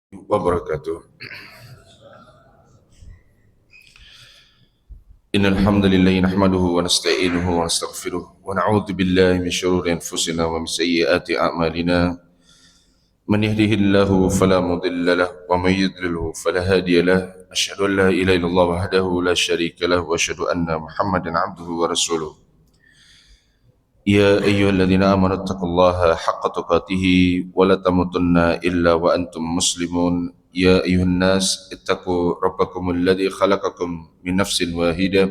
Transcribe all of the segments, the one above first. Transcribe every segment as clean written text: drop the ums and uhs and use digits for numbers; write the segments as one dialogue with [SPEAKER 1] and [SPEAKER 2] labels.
[SPEAKER 1] wabarakatuh. Innal hamdalillah nahmaduhu wa nasta'inuhu wa nastaghfiruh wa na'udzu billahi min shururi anfusina wa min sayyiati a'malina. Man yahdihillahu fala mudilla lahu wa man yudlilhu fala hadiya lahu. Asyhadu an la ilaha illallah wahdahu la syarika lahu wa asyhadu anna Muhammadan 'abduhu wa rasuluh. Ya ayyuhalladzina amanu taqullaha haqqa tuqatih wa la tamutunna illa wa antum muslimun. Ya ayyuhan nas ittaqu rabbakumul ladzi khalaqakum min nafsin wahidah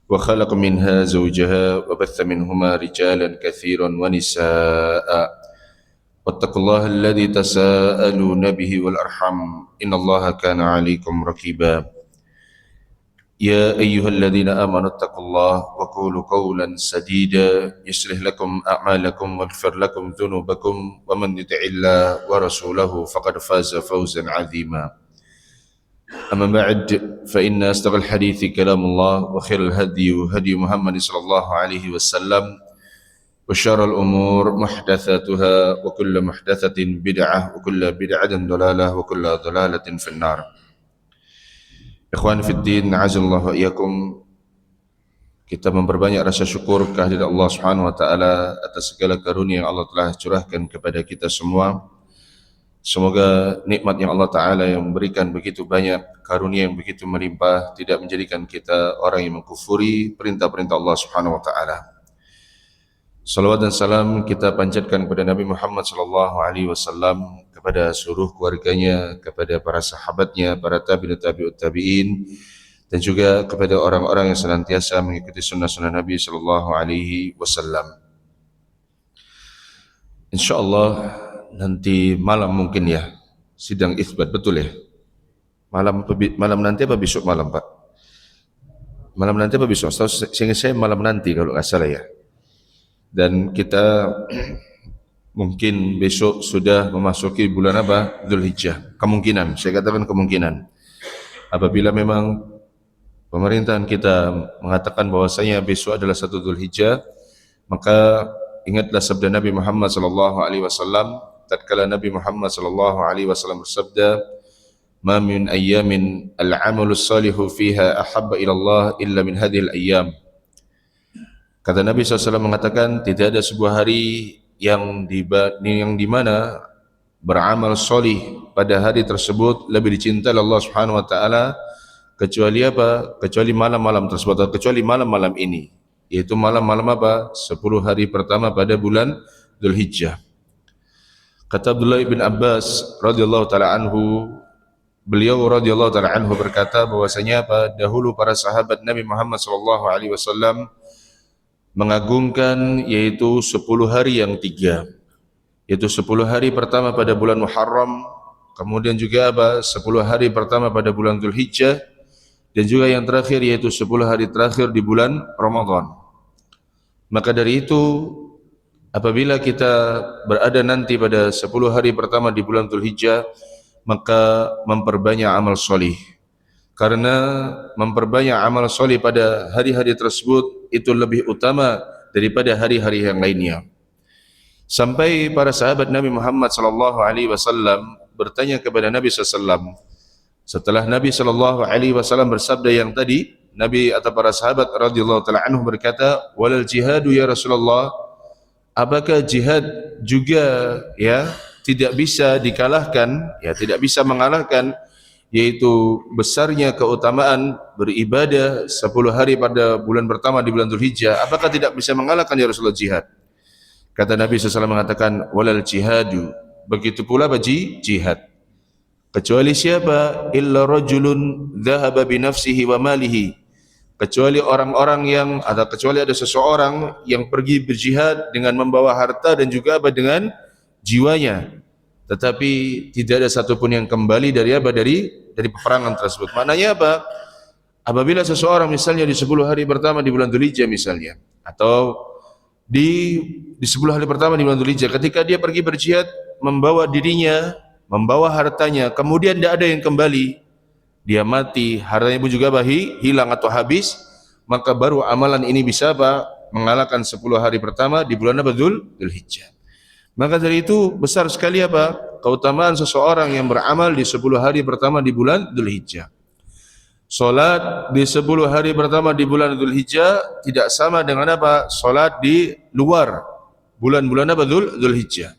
[SPEAKER 1] wa khalaqa minha zawjaha wa batha minhuma rijalan katsiran wa nisaa'a. Wattaqullaha alladzi tasaaluna bihi wal arham innallaha kana 'alaikum raqiba. يا أيها الذين آمنوا اتقوا الله وقولوا قولا سديدا يصلح لكم أعمالكم ويغفر لكم ذنوبكم ومن يطع الله ورسوله فقد فاز فوزا عظيما. أما بعد فإن أصدق الحديث كلام الله وخير الهدي هدي محمد صلى الله عليه وسلم وشر الأمور محدثاتها وكل محدثة بدعة وكل بدعة ضلالة وكل ضلالة في النار. Ikhwan fiddin, a'azallahu wa iyyakum. Kita memperbanyak rasa syukur kehadirat Allah Subhanahu wa taala atas segala karunia yang Allah telah curahkan kepada kita semua. Semoga nikmat yang Allah taala yang memberikan begitu banyak, karunia yang begitu melimpah tidak menjadikan kita orang yang mengkufuri perintah-perintah Allah Subhanahu wa taala. Salawat dan salam kita panjatkan kepada Nabi Muhammad sallallahu alaihi wasallam, kepada seluruh keluarganya, kepada para sahabatnya, para tabi'ut tabi'in, dan juga kepada orang-orang yang senantiasa mengikuti sunnah-sunnah Nabi sallallahu alaihi wasallam. InsyaAllah nanti malam mungkin ya sidang itsbat, betul ya? Malam nanti apa besok malam, Pak? Malam nanti apa besok? Sehingga saya malam nanti kalau nggak salah ya. Dan kita mungkin besok sudah memasuki bulan apa? Dzulhijjah. Kemungkinan, saya katakan kemungkinan. Apabila memang pemerintahan kita mengatakan bahwasanya besok adalah 1 Dzulhijjah, maka ingatlah sabda Nabi Muhammad sallallahu alaihi wasallam tatkala Nabi Muhammad sallallahu alaihi wasallam bersabda, "Ma min ayyamin al-'amalu salihu fiha ahabba ila Allah illa min hadhil ayyam." Kata Nabi SAW mengatakan, tidak ada sebuah hari yang di mana beramal solih pada hari tersebut lebih dicintai Allah Subhanahu Wa Taala kecuali apa? Kecuali malam-malam tersebut, atau kecuali malam-malam ini, yaitu malam-malam apa? 10 hari pertama pada bulan Dzulhijjah. Kata Abdullah bin Abbas radhiyallahu taala anhu, beliau radhiyallahu taala anhu berkata bahwasanya apa? Dahulu para sahabat Nabi Muhammad sallallahu alaihi wasallam mengagungkan yaitu 10 hari yang 3, yaitu 10 hari pertama pada bulan Muharram, kemudian juga apa? 10 hari pertama pada bulan Dzulhijjah, dan juga yang terakhir yaitu 10 hari terakhir di bulan Ramadan. Maka dari itu apabila kita berada nanti pada 10 hari pertama di bulan Dzulhijjah, maka memperbanyak amal solih. Karena memperbanyak amal soleh pada hari-hari tersebut itu lebih utama daripada hari-hari yang lainnya. Sampai para sahabat Nabi Muhammad sallallahu alaihi wasallam bertanya kepada Nabi sallallahu, setelah Nabi sallallahu alaihi wasallam bersabda yang tadi, Nabi atau para sahabat radhiyallahu taala anhu berkata, "Walal jihadu ya Rasulullah?" Apakah jihad juga ya tidak bisa dikalahkan, ya tidak bisa mengalahkan, yaitu besarnya keutamaan beribadah 10 hari pada bulan pertama di bulan Dzulhijjah, apakah tidak bisa mengalahkan ya Rasulullah jihad? Kata Nabi SAW mengatakan, walal jihadu, begitu pula bagi jihad, kecuali siapa? Illa rajulun dhahaba binafsihi wa malihi, kecuali orang-orang yang, atau kecuali ada seseorang yang pergi berjihad dengan membawa harta dan juga apa? Dengan jiwanya, tetapi tidak ada satupun yang kembali dari apa? Dari peperangan tersebut. Maknanya apa? Apabila seseorang misalnya di 10 hari pertama di bulan Dzulhijjah misalnya, atau di 10 hari pertama di bulan Dzulhijjah, ketika dia pergi berjihad, membawa dirinya, membawa hartanya, kemudian tidak ada yang kembali, dia mati, hartanya pun juga hilang atau habis, maka baru amalan ini bisa apa? Mengalahkan 10 hari pertama di bulan Dzulhijjah. Maka dari itu besar sekali apa? keutamaan seseorang yang beramal di 10 hari pertama di bulan Dzulhijjah. Salat di 10 hari pertama di bulan Dzulhijjah tidak sama dengan apa? Salat di luar bulan-bulan apa? Dzulhijjah.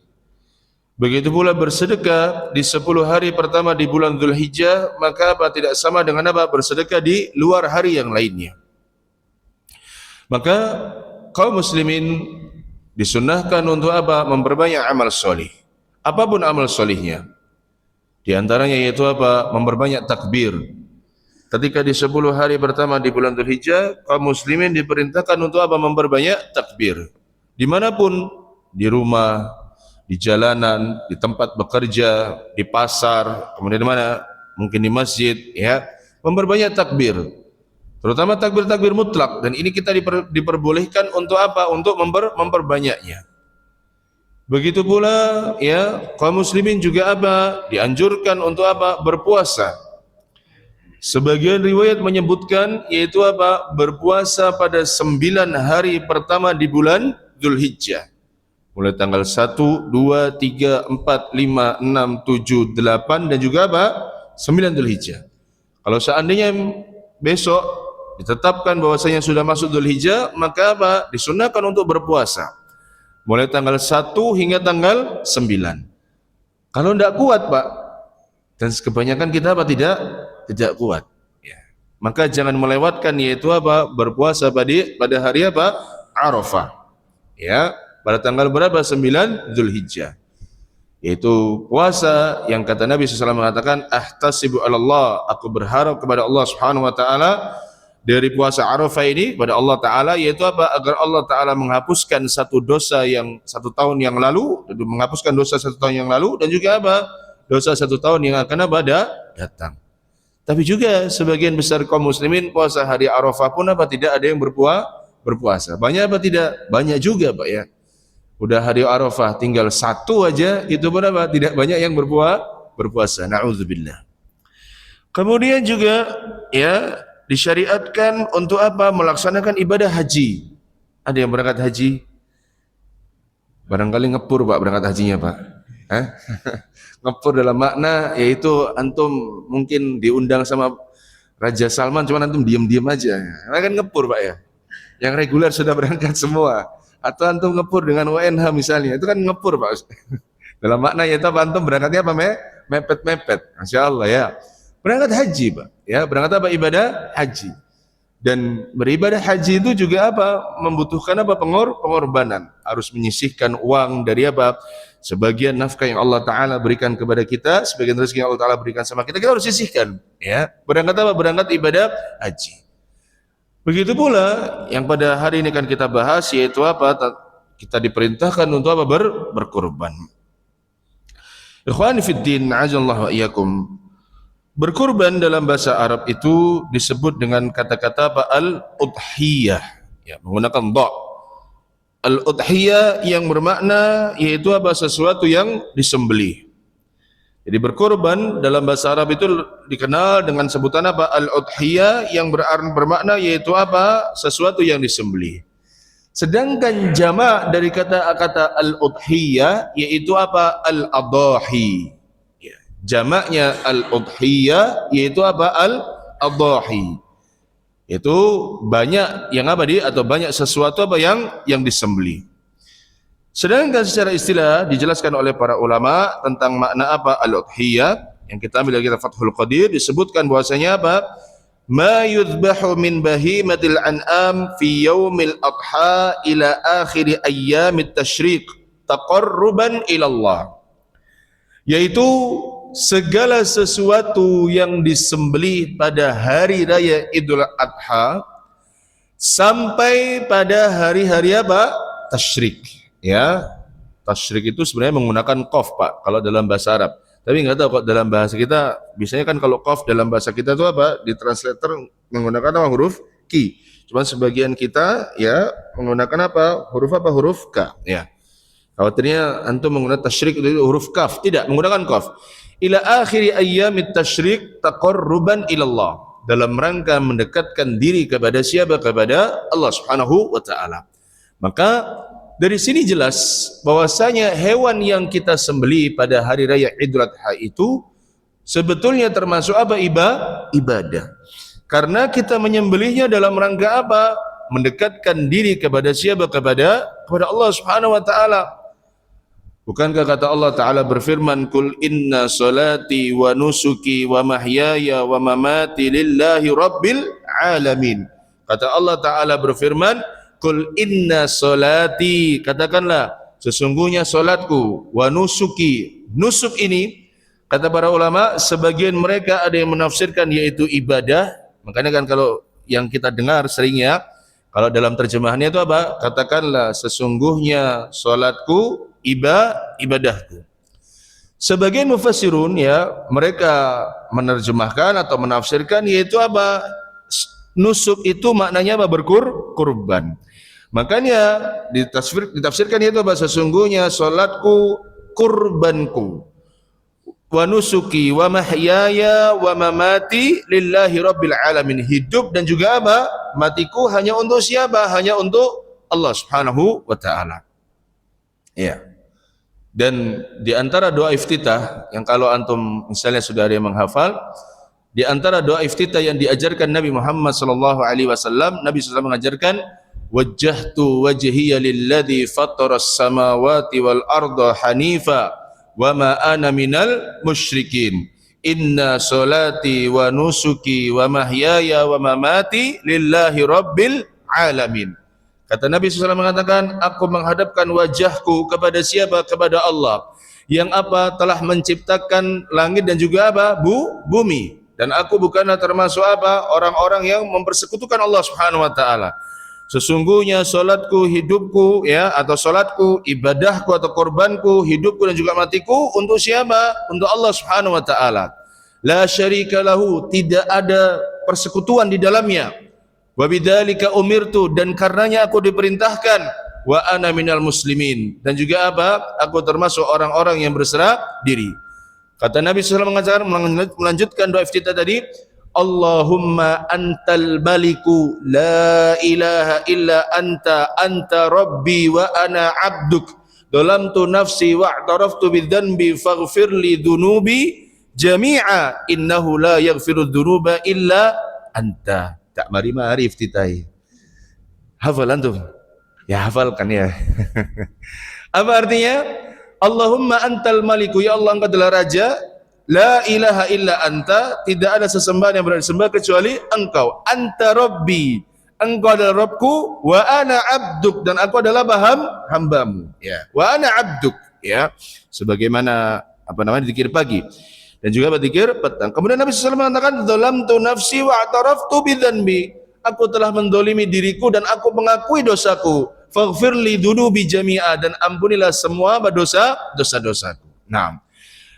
[SPEAKER 1] Begitu pula bersedekah di 10 hari pertama di bulan Dzulhijjah, maka apa? Tidak sama dengan apa? Bersedekah di luar hari yang lainnya. Maka kaum muslimin disunnahkan untuk apa? Memperbanyak amal solih. Apapun amal solihnya. Di antaranya yaitu apa? Memperbanyak takbir. Ketika di 10 hari pertama di bulan Dzulhijjah, kaum muslimin diperintahkan untuk apa? Memperbanyak takbir. Dimanapun, di rumah, di jalanan, di tempat bekerja, di pasar, kemudian di mana? Mungkin di masjid, ya. Memperbanyak takbir. Terutama takbir-takbir mutlak, dan ini kita diperbolehkan untuk apa? Untuk memperbanyaknya. Begitu pula ya, kaum muslimin juga apa? Dianjurkan untuk apa? Berpuasa. Sebagian riwayat menyebutkan yaitu apa? Berpuasa pada 9 hari pertama di bulan Dzulhijjah. Mulai tanggal 1, 2, 3, 4, 5, 6, 7, 8 dan juga apa? 9 Dzulhijjah. Kalau seandainya besok ditetapkan bahwasanya sudah masuk Dzulhijjah, maka apa? Disunnahkan untuk berpuasa. Mulai tanggal 1 hingga tanggal 9. Kalau tidak kuat, Pak, dan kebanyakan kita apa? Tidak kuat, ya. Maka jangan melewatkan yaitu apa? Berpuasa pada hari apa? Arafah, ya. Pada tanggal berapa? 9 Dzulhijjah. Yaitu puasa yang kata Nabi SAW mengatakan, ahtasibu Allah, aku berharap kepada Allah Subhanahu wa taala dari puasa Arafah ini pada Allah taala, yaitu apa? Agar Allah taala menghapuskan satu dosa yang 1 tahun yang lalu, menghapuskan dosa 1 tahun yang lalu, dan juga apa? Dosa 1 tahun yang akan datang. Tapi juga sebagian besar kaum muslimin puasa hari Arafah pun apa? Tidak ada yang berpuasa. Banyak apa tidak? Banyak juga, Pak, ya. Udah hari Arafah tinggal 1 aja, itu pun apa? Tidak banyak yang berpuasa. Na'udzubillah. Kemudian juga ya disyariatkan untuk apa? Melaksanakan ibadah haji. Ada yang berangkat haji? Barangkali ngepur, Pak, berangkat hajinya, Pak. Ngepur dalam makna yaitu antum mungkin diundang sama Raja Salman, cuma antum diam-diam aja. Karena kan ngepur, Pak, ya. Yang reguler sudah berangkat semua. Atau antum ngepur dengan WNH misalnya, itu kan ngepur, Pak. Dalam makna yaitu apa? Antum berangkatnya apa? Mepet-mepet. Masya Allah, ya. Berangkat haji, Pak. Ya, berangkat apa? Ibadah haji. Dan beribadah haji itu juga apa? Membutuhkan apa? Pengorbanan. Harus menyisihkan uang dari apa? Sebagian nafkah yang Allah Ta'ala berikan kepada kita, sebagian rezeki yang Allah Ta'ala berikan sama kita, kita harus sisihkan, ya. Berangkat apa? Berangkat ibadah haji. Begitu pula yang pada hari ini kan kita bahas, yaitu apa? Kita diperintahkan untuk apa? Berkorban. Ikhwani fiddin, ajallahu wa iyyakum. Berkorban dalam bahasa Arab itu disebut dengan kata-kata apa? Al-udhiyah, ya, menggunakan dha. Al-udhiyah yang bermakna yaitu apa? Sesuatu yang disembelih. Jadi berkorban dalam bahasa Arab itu dikenal dengan sebutan apa? Al-udhiyah yang bermakna yaitu apa? Sesuatu yang disembelih. Sedangkan jamak dari kata al-udhiyah yaitu apa? Al-adahi. Ya. Jamaknya al-udhiyah yaitu apa? Al-adahi. Itu banyak yang apa atau banyak sesuatu apa yang disembelih. Sedangkan secara istilah dijelaskan oleh para ulama tentang makna apa al-udhiyah, yang kita ambil dari kitab Fathul Qadir, disebutkan bahwasanya apa? Ma yudhbahu min bahimatil an'am fi yaumil adha ila akhir ayyamit tasyriq taqarruban ila Allah. Yaitu segala sesuatu yang disembelih pada hari raya Idul Adha sampai pada hari-hari apa? Tasyrik, ya. Tasyrik itu sebenarnya menggunakan qaf, Pak, kalau dalam bahasa Arab. Tapi nggak tahu kok dalam bahasa kita, biasanya kan kalau qaf dalam bahasa kita itu apa? Di translator menggunakan apa? Huruf ki. Cuman sebagian kita ya menggunakan apa? Huruf ka, ya. Khawatirnya antum menggunakan tasyrik itu huruf kaf, tidak menggunakan qaf. Ila akhiri ayyamit tasyrik taqarruban ilallah, dalam rangka mendekatkan diri kepada siapa? Kepada Allah Subhanahu wa taala. Maka dari sini jelas bahwasanya hewan yang kita sembelih pada hari raya Idul Adha itu sebetulnya termasuk apa? Ibadah. Karena kita menyembelihnya dalam rangka apa? Mendekatkan diri kepada siapa? Kepada Allah Subhanahu wa taala. Bukankah kata Allah Ta'ala berfirman, Kul inna salati wa nusuki wa mahyaya wa mamati lillahi rabbil alamin. Kata Allah Ta'ala berfirman, Kul inna salati, katakanlah, sesungguhnya salatku, wa nusuki. Nusuk ini, kata para ulama, sebagian mereka ada yang menafsirkan yaitu ibadah. Makanya kan kalau yang kita dengar seringnya, kalau dalam terjemahannya itu apa? Katakanlah, sesungguhnya salatku, ibadahku. Sebagian mufassirun ya mereka menerjemahkan atau menafsirkan yaitu apa? Nusuk itu maknanya apa? Berkurban. Makanya ditafsirkan yaitu apa? Sesungguhnya salatku kurbanku. Wa nusuki wa mahyaya wa mamati lillahi rabbil alamin. Hidup dan juga apa? Matiku hanya untuk siapa? Hanya untuk Allah Subhanahu wa taala. Ya. Dan di antara doa iftitah yang kalau antum misalnya sudah ada yang menghafal, di antara doa iftitah yang diajarkan Nabi Muhammad sallallahu alaihi wasallam, Nabi sallallahu mengajarkan wajjahtu wajhiya lilladzi fataras samawati wal arda hanifa wa ma ana minal musyrikin. Inna salati wa nusuki wa mahyaya wa mamati lillahi rabbil alamin. Kata Nabi SAW mengatakan, aku menghadapkan wajahku kepada siapa? Kepada Allah. Yang apa? Telah menciptakan langit dan juga apa? Bumi. Dan aku bukanlah termasuk apa? Orang-orang yang mempersekutukan Allah Subhanahu wa taala. Sesungguhnya salatku, hidupku ya, atau salatku, ibadahku atau korbanku, hidupku dan juga matiku untuk siapa? Untuk Allah Subhanahu wa taala. La syarika lahu, tidak ada persekutuan di dalamnya. Wa bidzalika umirtu, dan karenanya aku diperintahkan, wa ana minal muslimin, dan juga apa? Aku termasuk orang-orang yang berserah diri. Kata Nabi SAW melanjutkan doa iftitah tadi, Allahumma antal maliku la ilaha illa anta rabbi wa ana abduk dalamtu nafsi wa a'taraftu bidzanbi faghfirli dhunubi jami'a innahu la yaghfiru dhunuba illa anta. Tak mari-mari iftitahi. Hafal antum? Ya hafalkan ya. Apa artinya? Allahumma antal maliku, ya Allah engkau adalah raja, la ilaha illa anta, tidak ada sesembahan yang berhak disembah kecuali engkau. Anta rabbi, engkau adalah Rabbku, wa ana abduk, dan aku adalah hambamu. Ya. Wa ana abduk, ya. Sebagaimana apa namanya zikir pagi. Dan juga berzikir petang. Kemudian Nabi SAW mengatakan, "Zalamtu nafsi wa a'taraftu bidzanbi." Aku telah mendolimi diriku dan aku mengakui dosaku. Faghfirli dzunubi jami'a, dan ampunilah semua dosa-dosaku. Nah,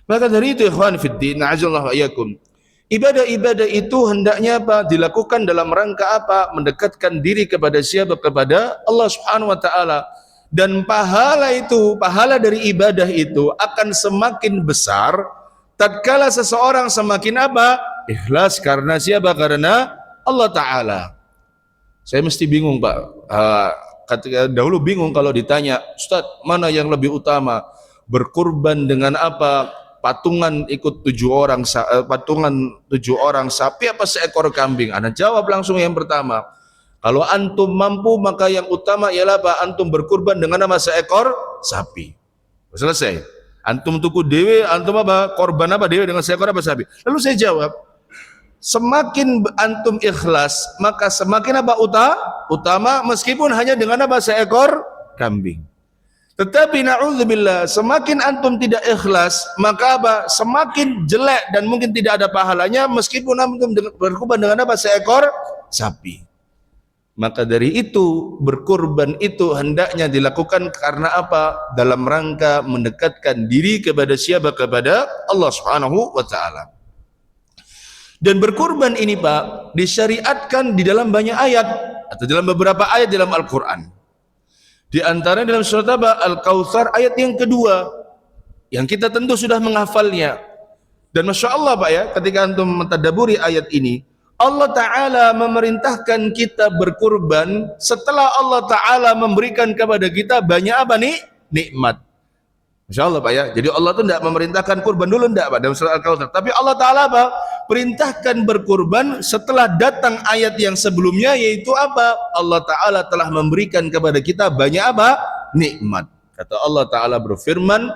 [SPEAKER 1] maka dari itu ikhwan fiddin, na'azallahu iyyakum. Ibadah-ibadah itu hendaknya apa? Dilakukan dalam rangka apa? Mendekatkan diri kepada siapa? Kepada Allah Subhanahu wa taala. Dan pahala itu, pahala dari ibadah itu akan semakin besar tatkala seseorang semakin apa? Ikhlas karena siapa? Karena Allah Ta'ala. Saya mesti bingung Pak, ketika dahulu bingung kalau ditanya, Ustaz, mana yang lebih utama? Berkurban dengan apa? Patungan ikut 7 orang, patungan 7 orang sapi apa seekor kambing? Anda jawab langsung yang pertama. Kalau antum mampu maka yang utama ialah apa? Antum berkurban dengan nama seekor sapi. Selesai. Antum tuku dewe, antum apa? Korban apa dewe dengan seekor apa sapi? Lalu saya jawab, semakin antum ikhlas, maka semakin apa? Utama meskipun hanya dengan apa? Seekor kambing. Tetapi na'udzubillah, semakin antum tidak ikhlas, maka apa? Semakin jelek dan mungkin tidak ada pahalanya meskipun antum berkorban dengan apa? Seekor sapi. Maka dari itu berkurban itu hendaknya dilakukan karena apa? Dalam rangka mendekatkan diri kepada siapa? Kepada Allah Subhanahu wa taala. Dan berkurban ini Pak disyariatkan di dalam banyak ayat atau dalam beberapa ayat dalam Al-Qur'an. Di antara dalam surat Al-Kautsar ayat yang kedua yang kita tentu sudah menghafalnya. Dan Masya Allah Pak ya, ketika antum mentadaburi ayat ini, Allah Ta'ala memerintahkan kita berkurban setelah Allah Ta'ala memberikan kepada kita banyak apa nih? Nikmat. Masya Allah Pak ya. Jadi Allah itu tidak memerintahkan kurban dulu, tidak Pak, dalam surat Al-Kautsar. Tapi Allah Ta'ala apa? Perintahkan berkurban setelah datang ayat yang sebelumnya, yaitu apa? Allah Ta'ala telah memberikan kepada kita banyak apa? Nikmat. Kata Allah Ta'ala berfirman,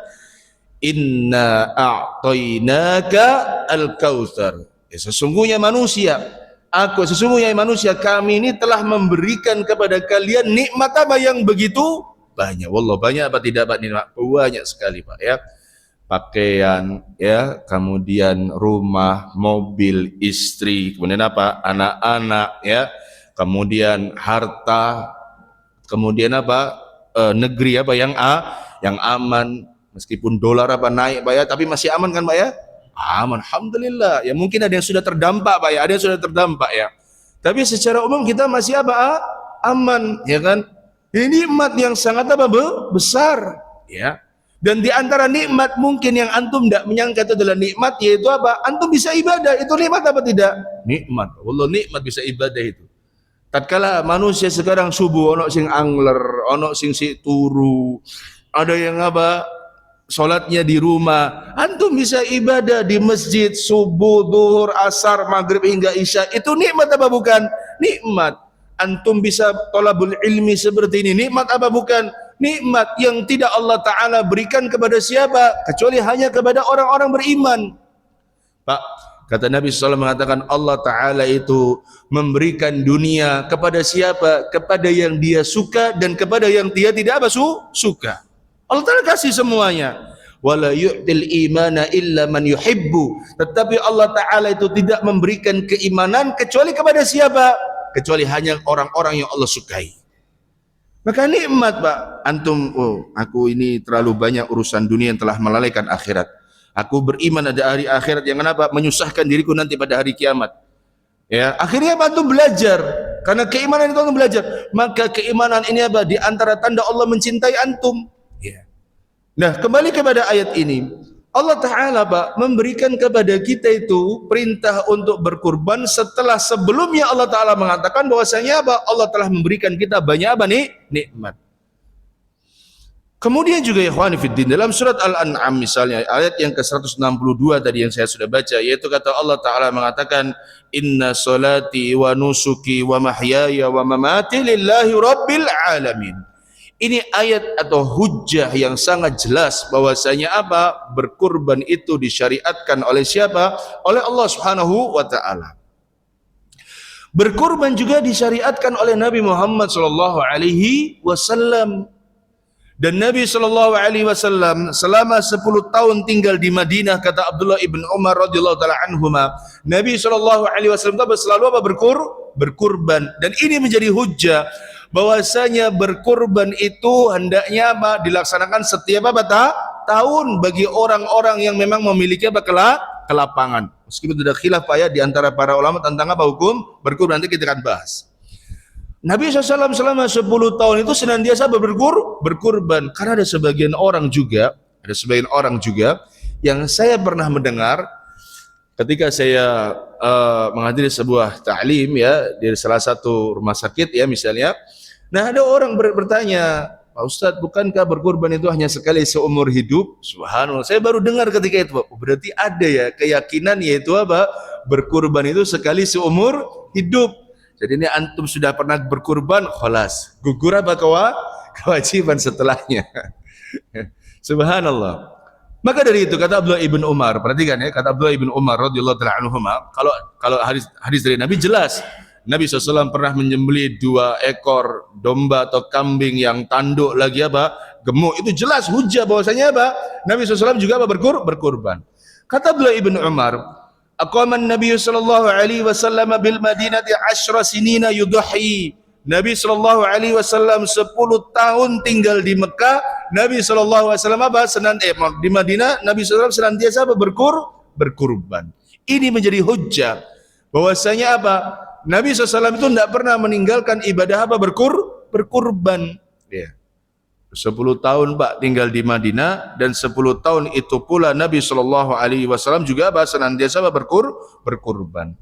[SPEAKER 1] Inna a'tainaka al-kautsar. Ya, sesungguhnya manusia, kami ini telah memberikan kepada kalian nikmat apa yang begitu banyak. Wallah, banyak apa tidak Pak? Nikmat banyak sekali Pak ya. Pakaian ya, kemudian rumah, mobil, istri, kemudian apa? Anak-anak ya, kemudian harta, kemudian apa? Negeri apa yang aman, meskipun dolar apa naik Pak ya, tapi masih aman kan Pak ya? Aman, alhamdulillah. Ya mungkin ada yang sudah terdampak Pak ya, ada yang sudah terdampak ya. Tapi secara umum kita masih apa? Aman, ya kan? Ini nikmat yang sangat apa? Besar, ya. Dan di antara nikmat mungkin yang antum tidak menyangka itu adalah nikmat, yaitu apa? Antum bisa ibadah. Itu nikmat apa tidak? Nikmat. Wallah, nikmat bisa ibadah itu. Tatkala manusia sekarang subuh ono sing angler, ono sing si turu, ada yang apa? Salatnya di rumah. Antum bisa ibadah di masjid subuh, zuhur, asar, maghrib hingga isya. Itu nikmat apa bukan? Nikmat. Antum bisa thalabul ilmi seperti ini. Nikmat apa bukan? Nikmat yang tidak Allah Ta'ala berikan kepada siapa? Kecuali hanya kepada orang-orang beriman. Pak, kata Nabi SAW mengatakan Allah Ta'ala itu memberikan dunia kepada siapa? Kepada yang dia suka dan kepada yang dia tidak apa? Suka. Allah Ta'ala kasih semuanya. Wala yu'til imana illa man yuhibbu. Tetapi Allah Ta'ala itu tidak memberikan keimanan kecuali kepada siapa? Kecuali hanya orang-orang yang Allah sukai. Maka nikmat Pak. Antum, aku ini terlalu banyak urusan dunia yang telah melalaikan akhirat. Aku beriman ada hari akhirat yang kenapa? Menyusahkan diriku nanti pada hari kiamat. Ya, akhirnya apa? Antum belajar. Karena keimanan itu antum belajar. Maka keimanan ini apa? Di antara tanda Allah mencintai antum. Ya. Nah, kembali kepada ayat ini. Allah Ta'ala Pak memberikan kepada kita itu perintah untuk berkurban setelah sebelumnya Allah Ta'ala mengatakan bahwasanya apa? Allah telah memberikan kita banyak apa nih? Nikmat. Kemudian juga ya ikhwani fiddin, dalam surat Al-An'am misalnya ayat yang ke-162 tadi yang saya sudah baca, yaitu kata Allah Ta'ala mengatakan inna salati wa nusuki wa mahyaya wa mamati lillahi rabbil alamin. Ini ayat atau hujjah yang sangat jelas bahwasanya apa? Berkurban itu disyariatkan oleh siapa? Oleh Allah Subhanahu wa Ta'ala. Berkurban juga disyariatkan oleh Nabi Muhammad sallallahu alaihi wasallam. Dan Nabi sallallahu alaihi wasallam selama 10 tahun tinggal di Madinah, kata Abdullah ibn Umar radhiyallahu taala anhuma, Nabi sallallahu alaihi wasallam selalu apa? Berkurban. Dan ini menjadi hujjah bahwasanya berkurban itu hendaknya apa? Dilaksanakan setiap apa? Tahun bagi orang-orang yang memang memiliki apa? Kelapangan. Meskipun tidak khilaf Pak ya di antara para ulama tentang apa hukum berkurban, nanti kita akan bahas. Nabi SAW selama 10 tahun itu senantiasa berkurban. Karena ada sebagian orang juga yang saya pernah mendengar ketika saya menghadiri sebuah ta'lim ya di salah satu rumah sakit ya misalnya. Nah, ada orang bertanya, Pak Ustadz, bukankah berkurban itu hanya sekali seumur hidup? Subhanallah, saya baru dengar ketika itu, Pak. Berarti ada ya keyakinan yaitu apa? Berkurban itu sekali seumur hidup. Jadi ini antum sudah pernah berkurban, khalas, gugur apa kewajiban setelahnya. Subhanallah. Maka dari itu kata Abdullah ibn Umar, perhatikan ya, kata Abdullah ibn Umar radhiyallahu ta'ala anhuma, kalau hadis dari Nabi jelas, Nabi SAW pernah menyembelih 2 ekor domba atau kambing yang tanduk lagi apa? Gemuk. Itu jelas hujah bahwasanya apa? Nabi SAW juga apa? Berkurban. Kata Abdullah ibn Umar, aqaman Nabi sallallahu alaihi wasallam bil Madinati 10 sinina yudhi. Nabi sallallahu alaihi wasallam 10 tahun tinggal di Mekah. Nabi sallallahu alaihi wasallam apa? Di Madinah Nabi sallallahu alaihi wasallam senantiasa apa? Berkurban. Ini menjadi hujjah bahwasanya apa? Nabi SAW itu tidak pernah meninggalkan ibadah apa? Berkurban. Ya. 10 tahun Pak tinggal di Madinah, dan 10 tahun itu pula Nabi SAW juga senantiasa berkurban.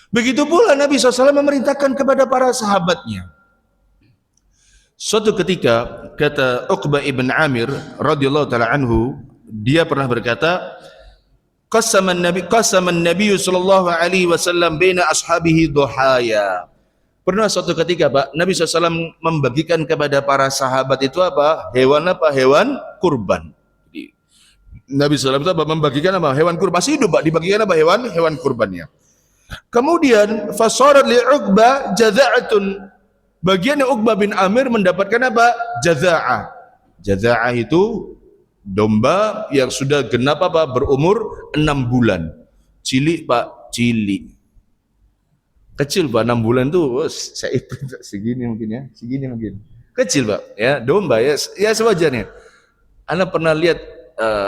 [SPEAKER 1] Begitu pula Nabi SAW memerintahkan kepada para sahabatnya. Suatu ketika kata Uqbah ibn Amir radhiyallahu taala anhu, dia pernah berkata, qasaman Nabi sallallahu alaihi wasallam baina ashabihi duhaya. Pernah suatu ketika Pak, Nabi SAW membagikan kepada para sahabat itu apa? Hewan apa? Hewan kurban. Jadi, Nabi SAW itu membagikan apa? Hewan kurban. Masih hidup Pak, dibagikan apa? Hewan kurbannya. Kemudian fasarat li Uqbah jaza'atun. Bagiannya Uqbah bin Amir mendapatkan apa? Jaza'ah. Jaza'ah itu domba yang sudah genap apa? Berumur 6 bulan. Cilik Pak, cilik. Kecil Pak, 6 bulan tuh saya segini mungkin ya, segini mungkin. Kecil Pak, ya, domba ya sewajarnya. Anda pernah lihat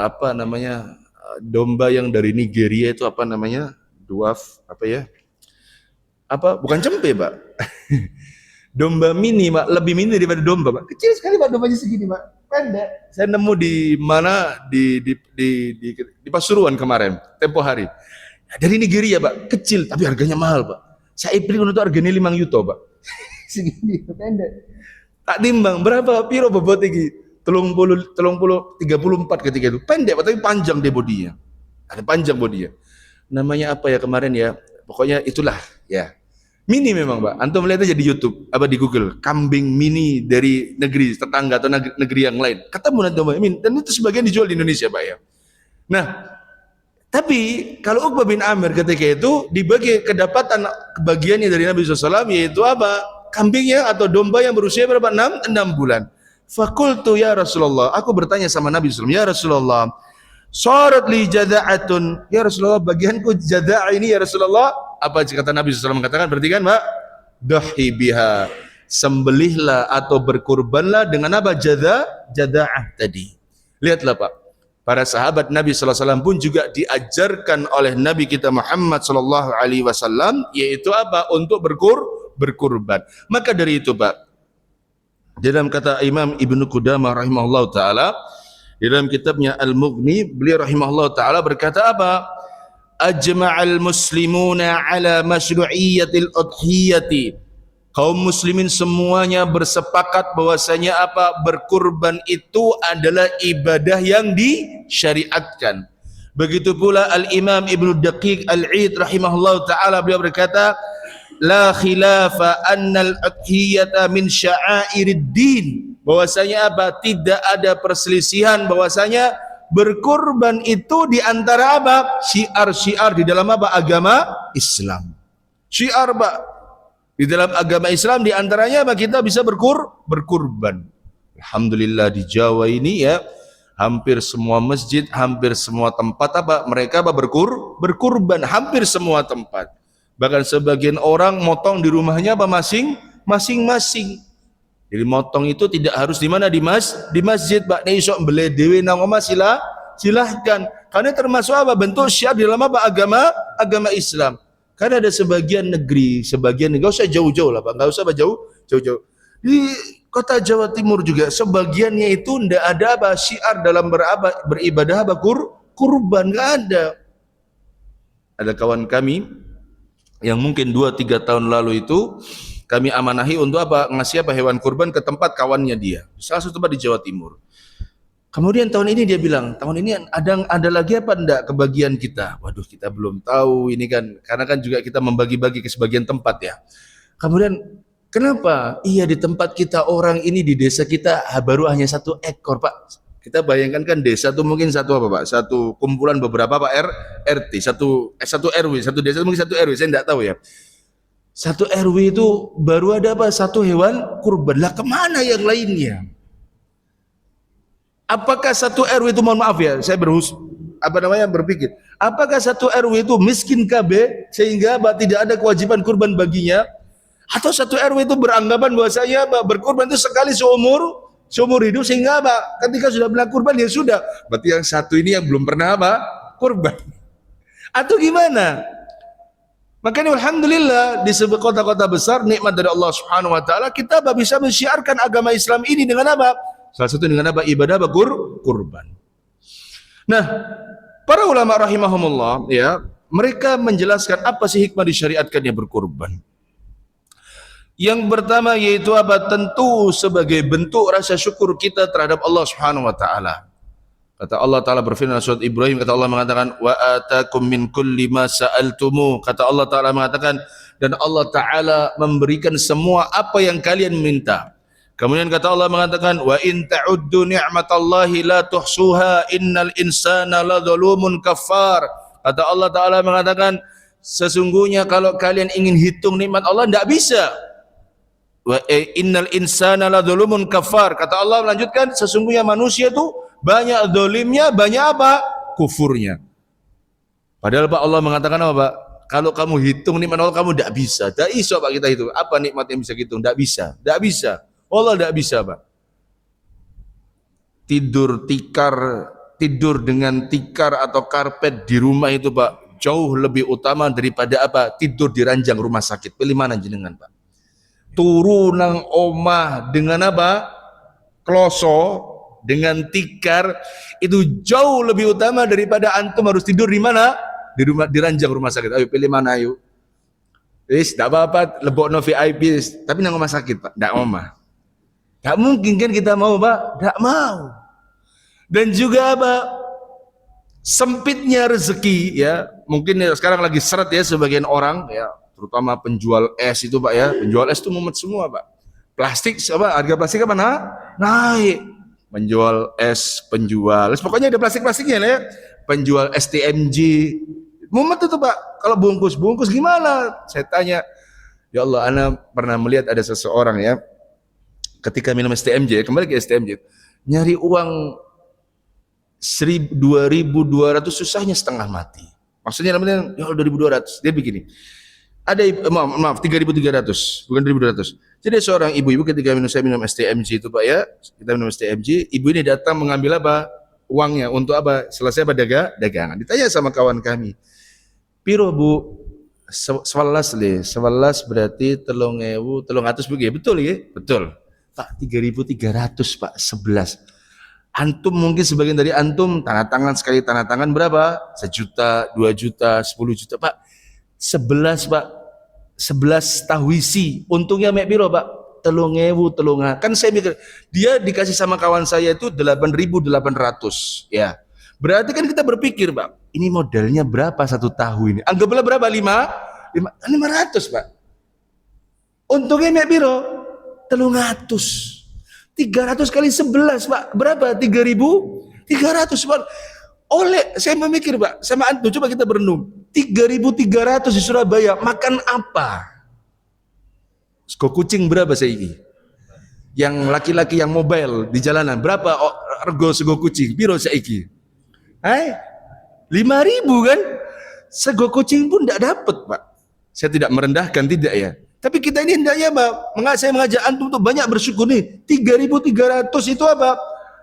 [SPEAKER 1] apa namanya? Domba yang dari Nigeria itu apa namanya? Dwarf apa ya? Apa? Bukan cempe Pak. Domba mini Pak, lebih mini daripada domba Pak. Kecil sekali Pak, dombanya segini Pak. Pendek. Saya nemu di mana di Pasuruan kemarin, tempo hari. Dari Nigeria Pak, kecil tapi harganya mahal Pak. Saya beli untuk harganya 5 juta Pak. Segini pendek. Tak timbang berapa piro bobot iki? 34 ketika itu. Pendek tapi panjang dia bodinya. Ada panjang bodinya. Namanya apa ya kemarin ya? Pokoknya itulah ya. Mini memang Pak. Antum melihat aja di YouTube, apa di Google, kambing mini dari negeri tetangga atau negeri yang lain. Ketemu nanti dan itu sebagian dijual di Indonesia Pak ya. Nah, tapi kalau Uqbah bin Amir ketika itu dibagi kedapatan kebagiannya dari Nabi SAW yaitu apa? Kambingnya atau domba yang berusia berapa? 6 bulan. Fakultu ya Rasulullah, aku bertanya sama Nabi SAW, ya Rasulullah, sarat li jada'atun, ya Rasulullah bagianku jada'a ini ya Rasulullah. Apa kata Nabi SAW mengatakan? Berarti kan Pak, dahi biha, sembelihlah atau berkurbanlah dengan apa? Jada'ah tadi. Lihatlah Pak, para sahabat Nabi SAW pun juga diajarkan oleh Nabi kita Muhammad SAW yaitu apa? Untuk berkurban. Maka dari itu Pak, dalam kata Imam Ibnu Qudamah rahimahullah ta'ala, dalam kitabnya Al-Mughni, beliau rahimahullah ta'ala berkata apa? Ajma'al muslimuna ala masyru'iyyatil udhiyati. Kaum muslimin semuanya bersepakat bahwasanya apa? Berkurban itu adalah ibadah yang disyariatkan. Begitu pula Al-Imam Ibnu Daqiq Al-Id rahimahullah ta'ala, beliau berkata, la khilafa annal udhiyata min sya'airid din. Bahwasanya apa? Tidak ada perselisihan bahwasanya berkurban itu di antara apa? Syiar-syiar di dalam apa? Agama Islam. Syiar Pak. Di dalam agama Islam di antaranya apa? Kita bisa berkurban. Alhamdulillah di Jawa ini ya, hampir semua masjid, hampir semua tempat apa? Mereka apa? Berkurban, hampir semua tempat. Bahkan sebagian orang motong di rumahnya apa? Masing-masing. Jadi motong itu tidak harus di mana? Di masjid Pak. Nek iso mbele dhewe nang omah silahkan. Karena termasuk apa? Bentuk syiar di dalam apa? Agama Islam. Karena ada sebagian negeri, enggak usah jauh-jauh lah Pak. Enggak usah jauh-jauh. Di kota Jawa Timur juga sebagiannya itu ndak ada apa? Syiar dalam beribadah apa? Kurban enggak ada. Ada kawan kami yang mungkin 2-3 tahun lalu itu kami amanahi untuk apa? Ngasih apa? Hewan kurban ke tempat kawannya dia. Salah satu tempat di Jawa Timur. Kemudian tahun ini dia bilang, tahun ini ada lagi apa enggak kebagian kita? Waduh, kita belum tahu ini kan, karena kan juga kita membagi-bagi ke sebagian tempat ya. Kemudian kenapa? Iya di tempat kita orang ini di desa kita baru hanya 1 ekor Pak. Kita bayangkan kan desa itu mungkin satu apa Pak? Satu kumpulan beberapa Pak RT, satu RW, satu desa mungkin 1 RW, saya enggak tahu ya. 1 RW itu baru ada apa? 1 hewan kurban. Lah kemana yang lainnya? Apakah 1 RW itu, mohon maaf ya, saya berpikir, apakah 1 RW itu miskin KB sehingga tidak ada kewajiban kurban baginya? Atau 1 RW itu beranggapan bahwasanya berkurban itu sekali seumur hidup sehingga ketika sudah bilang kurban ya sudah, berarti yang satu ini yang belum pernah kurban? Atau gimana? Makanya alhamdulillah di sebuah kota-kota besar nikmat dari Allah Subhanahu wa taala kita bisa mensyiarkan agama Islam ini dengan apa? Salah satu dengan apa? Ibadah kurban. Nah, para ulama rahimahumullah ya, Mereka menjelaskan apa sih hikmah disyariatkannya berkurban. Yang pertama yaitu apa? Tentu sebagai bentuk rasa syukur kita terhadap Allah Subhanahu wa taala. Kata Allah Ta'ala berfirman dalam surat Ibrahim, kata Allah mengatakan, wa atakum min kulli ma sa'altumu. Kata Allah Ta'ala mengatakan, dan Allah Ta'ala memberikan semua apa yang kalian minta. Kemudian kata Allah mengatakan, wa in ta'uddu ni'matallahi la tuhsuha innal insana la zalumun kafar. Kata Allah Ta'ala mengatakan, sesungguhnya kalau kalian ingin hitung nikmat Allah, tidak bisa. Wa innal insana la zalumun kafar. Kata Allah melanjutkan, sesungguhnya manusia itu banyak zalimnya, banyak apa? Kufurnya. Padahal Pak Allah mengatakan apa Pak? Kalau kamu hitung nikmat Allah, kamu tidak bisa. Tidak bisa Pak kita hitung. Apa nikmat yang bisa hitung? Tidak bisa. Tidak bisa. Allah tidak bisa Pak. Tidur dengan tikar atau karpet di rumah itu Pak, jauh lebih utama daripada apa? Tidur di ranjang rumah sakit. Pilih mana jenengan Pak? Turu nang omah dengan apa? Kloso, dengan tikar, itu jauh lebih utama daripada antum harus tidur di mana? Di ranjang rumah sakit. Ayo pilih mana ayo. Wis, tidak apa-apa, lebokno VIP, tapi nang rumah sakit Pak, tidak mau. Tidak mungkin kan kita mau Pak? Tidak mau. Dan juga apa? Sempitnya rezeki ya. Mungkin ya, sekarang lagi seret ya sebagian orang ya, terutama penjual es itu Pak ya. Penjual es itu mumet semua Pak. Plastik apa? Harga plastik apa naik. Menjual es, pokoknya ada plastik-plastiknya ya. Penjual STMG, mumet itu Pak. Kalau bungkus gimana? Saya tanya, ya Allah, ana pernah melihat ada seseorang ya, ketika minum STMJ, kembali ke STMJ, nyari uang 2.200 susahnya setengah mati. Maksudnya namanya ya 2.200. Dia begini. Ada maaf 3.300, bukan 1.200. Jadi seorang ibu-ibu ketika saya minum STMJ itu Pak ya, kita minum STMJ, ibu ini datang mengambil apa? Uangnya untuk apa? Selesai apa dagangan. Ditanya sama kawan kami, piro Bu? 11 berarti 3.300 begitu. Betul ya? Betul. Pak 3.300 Pak 11. Antum mungkin sebagian dari antum tanda tangan berapa? 1 juta, 2 juta, 10 juta Pak. 11 Pak, 11 tahwisi, untungnya mek piro Pak? 3.000. Kan saya mikir, dia dikasih sama kawan saya itu 8.800 ya. Berarti kan kita berpikir Pak, ini modalnya berapa 1 tahun ini? Anggaplah berapa? 500 Pak. Untungnya mek piro? 300. 300 kali 11 Pak, berapa? 3.300 Pak. Oleh saya memikir Pak, sama antum coba kita berenung. 3.300 di Surabaya, makan apa? Sego kucing berapa saiki? Yang laki-laki yang mobile di jalanan berapa rego sego kucing? Piro saiki? 5.000 kan? Sego kucing pun tidak dapat Pak. Saya tidak merendahkan, tidak ya. Tapi kita ini hendaknya Pak, saya mengajak antum untuk banyak bersyukur nih. 3.300 itu apa?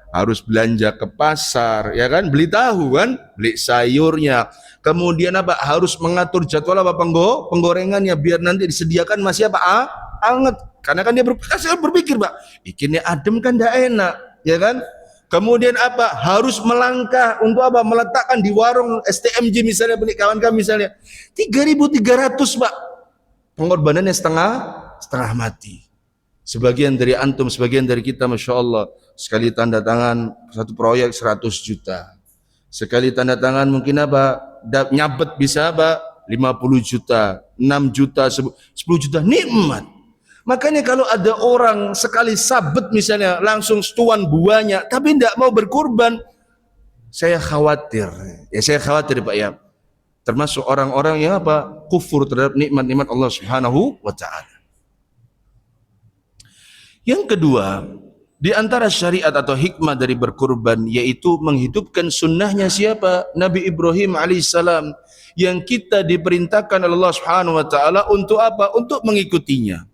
[SPEAKER 1] Harus belanja ke pasar, ya kan? Beli tahu kan? Beli sayurnya. Kemudian apa? Harus mengatur jadwal apa penggorengannya biar nanti disediakan masih apa? Anget. Karena kan dia berpikir, Pak, ikannya adem kan tidak enak, ya kan? Kemudian apa? Harus melangkah untuk apa? Meletakkan di warung STMJ misalnya, kawan kami misalnya. 3.300 Pak. Pengorbanannya setengah mati. Sebagian dari antum, sebagian dari kita, Masya Allah, sekali tanda tangan satu proyek 100 juta. Sekali tanda tangan mungkin apa? Nyabet bisa apa? 50 juta, 6 juta, 10 juta, nikmat. Makanya kalau ada orang sekali sabet misalnya langsung setuan buahnya, tapi tidak mau berkurban, saya khawatir. Ya saya khawatir Pak ya. Termasuk orang-orang yang apa? Kufur terhadap nikmat-nikmat Allah Subhanahu wa taala. Yang kedua, di antara syariat atau hikmah dari berkurban yaitu menghidupkan sunnahnya siapa? Nabi Ibrahim alaihissalam, yang kita diperintahkan oleh Allah Subhanahu wa taala untuk apa? Untuk mengikutinya.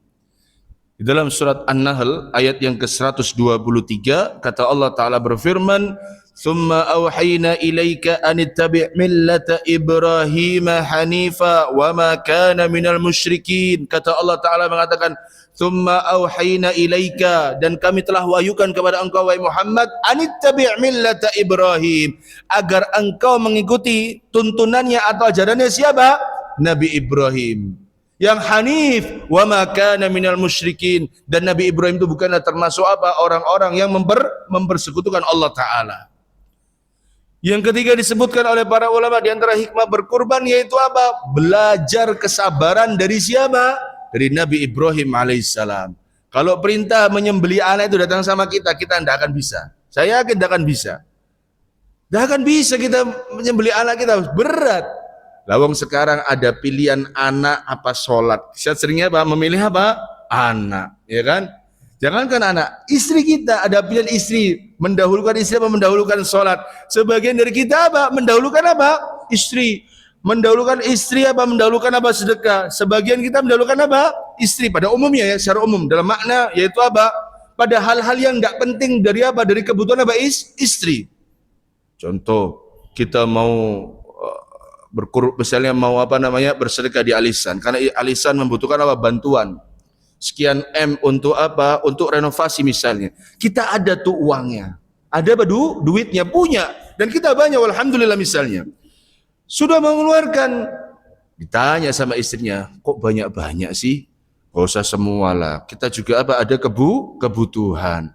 [SPEAKER 1] Di dalam surat An-Nahl ayat yang ke-123 kata Allah taala berfirman, "Tsumma auhayna ilaika an ittabi' millata Ibrahim hanifa wa ma kana minal musyrikin." Kata Allah taala mengatakan, thumma auhayna ilaika, dan kami telah wahyukan kepada engkau wahai Muhammad, anittabi' millata Ibrahim, agar engkau mengikuti tuntunannya atau ajarannya siapa? Nabi Ibrahim yang hanif, wa ma kana minal musyrikin, dan Nabi Ibrahim itu bukanlah termasuk apa? Orang-orang yang mempersekutukan Allah Ta'ala. Yang ketiga disebutkan oleh para ulama di antara hikmah berkurban yaitu apa? Belajar kesabaran dari siapa? Dari Nabi Ibrahim alaihissalam. Kalau perintah menyembelih anak itu datang sama kita, kita tidak akan bisa. Saya yakin tidak akan bisa. Tidak akan bisa kita menyembelih anak kita, berat. Lawang sekarang ada pilihan anak apa sholat. Saya seringnya apa? Memilih apa? Anak, ya kan? Jangankan anak, istri kita ada pilihan istri, mendahulukan istri apa mendahulukan sholat. Sebagian dari kita apa? Mendahulukan apa? Istri. Mendahulukan istri apa? Mendahulukan apa? Sedekah. Sebagian kita mendahulukan apa? Istri. Pada umumnya ya, secara umum. Dalam makna yaitu apa? Pada hal-hal yang tidak penting dari apa? Dari kebutuhan apa? Istri. Contoh, kita mau misalnya mau apa namanya? Bersedekah di alisan. Karena alisan membutuhkan apa? Bantuan. Sekian M untuk apa? Untuk renovasi misalnya. Kita ada tuh uangnya. Ada apa? Duitnya punya. Dan kita banyak, alhamdulillah misalnya. Sudah mengeluarkan, ditanya sama istrinya, kok banyak-banyak sih? Gak usah semua lah. Kita juga apa? Ada kebutuhan.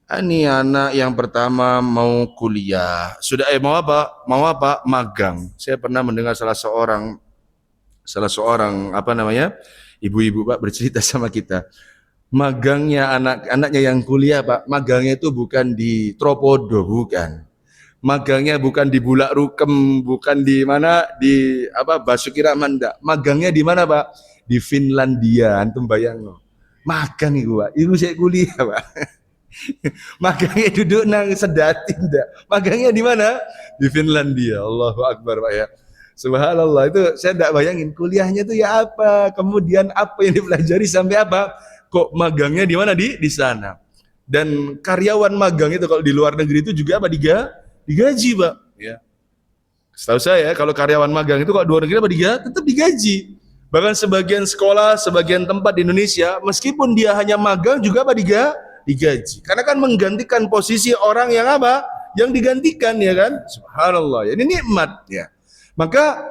[SPEAKER 1] Ini anak yang pertama mau kuliah. Sudah mau apa? Mau apa? Magang. Saya pernah mendengar salah seorang apa namanya? Ibu-ibu Pak bercerita sama kita. Magangnya anak-anaknya yang kuliah Pak, magangnya itu bukan di Tropodo, bukan. Magangnya bukan di Bulak Rukem, bukan di mana di apa Basuki Rahman, enggak. Magangnya di mana Pak? Di Finlandia, antum bayang loh. Magang itu Pak, ibu saya kuliah Pak. Magangnya duduk nang Sedati enggak. Magangnya di mana? Di Finlandia. Allahu Akbar Pak ya. Subhanallah, itu saya enggak bayangin kuliahnya itu ya apa, kemudian apa yang dipelajari sampai apa. Kok magangnya di mana? Di sana. Dan karyawan magang itu kalau di luar negeri itu juga apa digaji Pak ya. Setahu saya kalau karyawan magang itu kalau di luar negeri apa tetap digaji. Bahkan sebagian sekolah, sebagian tempat di Indonesia meskipun dia hanya magang juga apa digaji. Karena kan menggantikan posisi orang yang apa? Yang digantikan ya kan. Subhanallah. Ini nikmat ya. Maka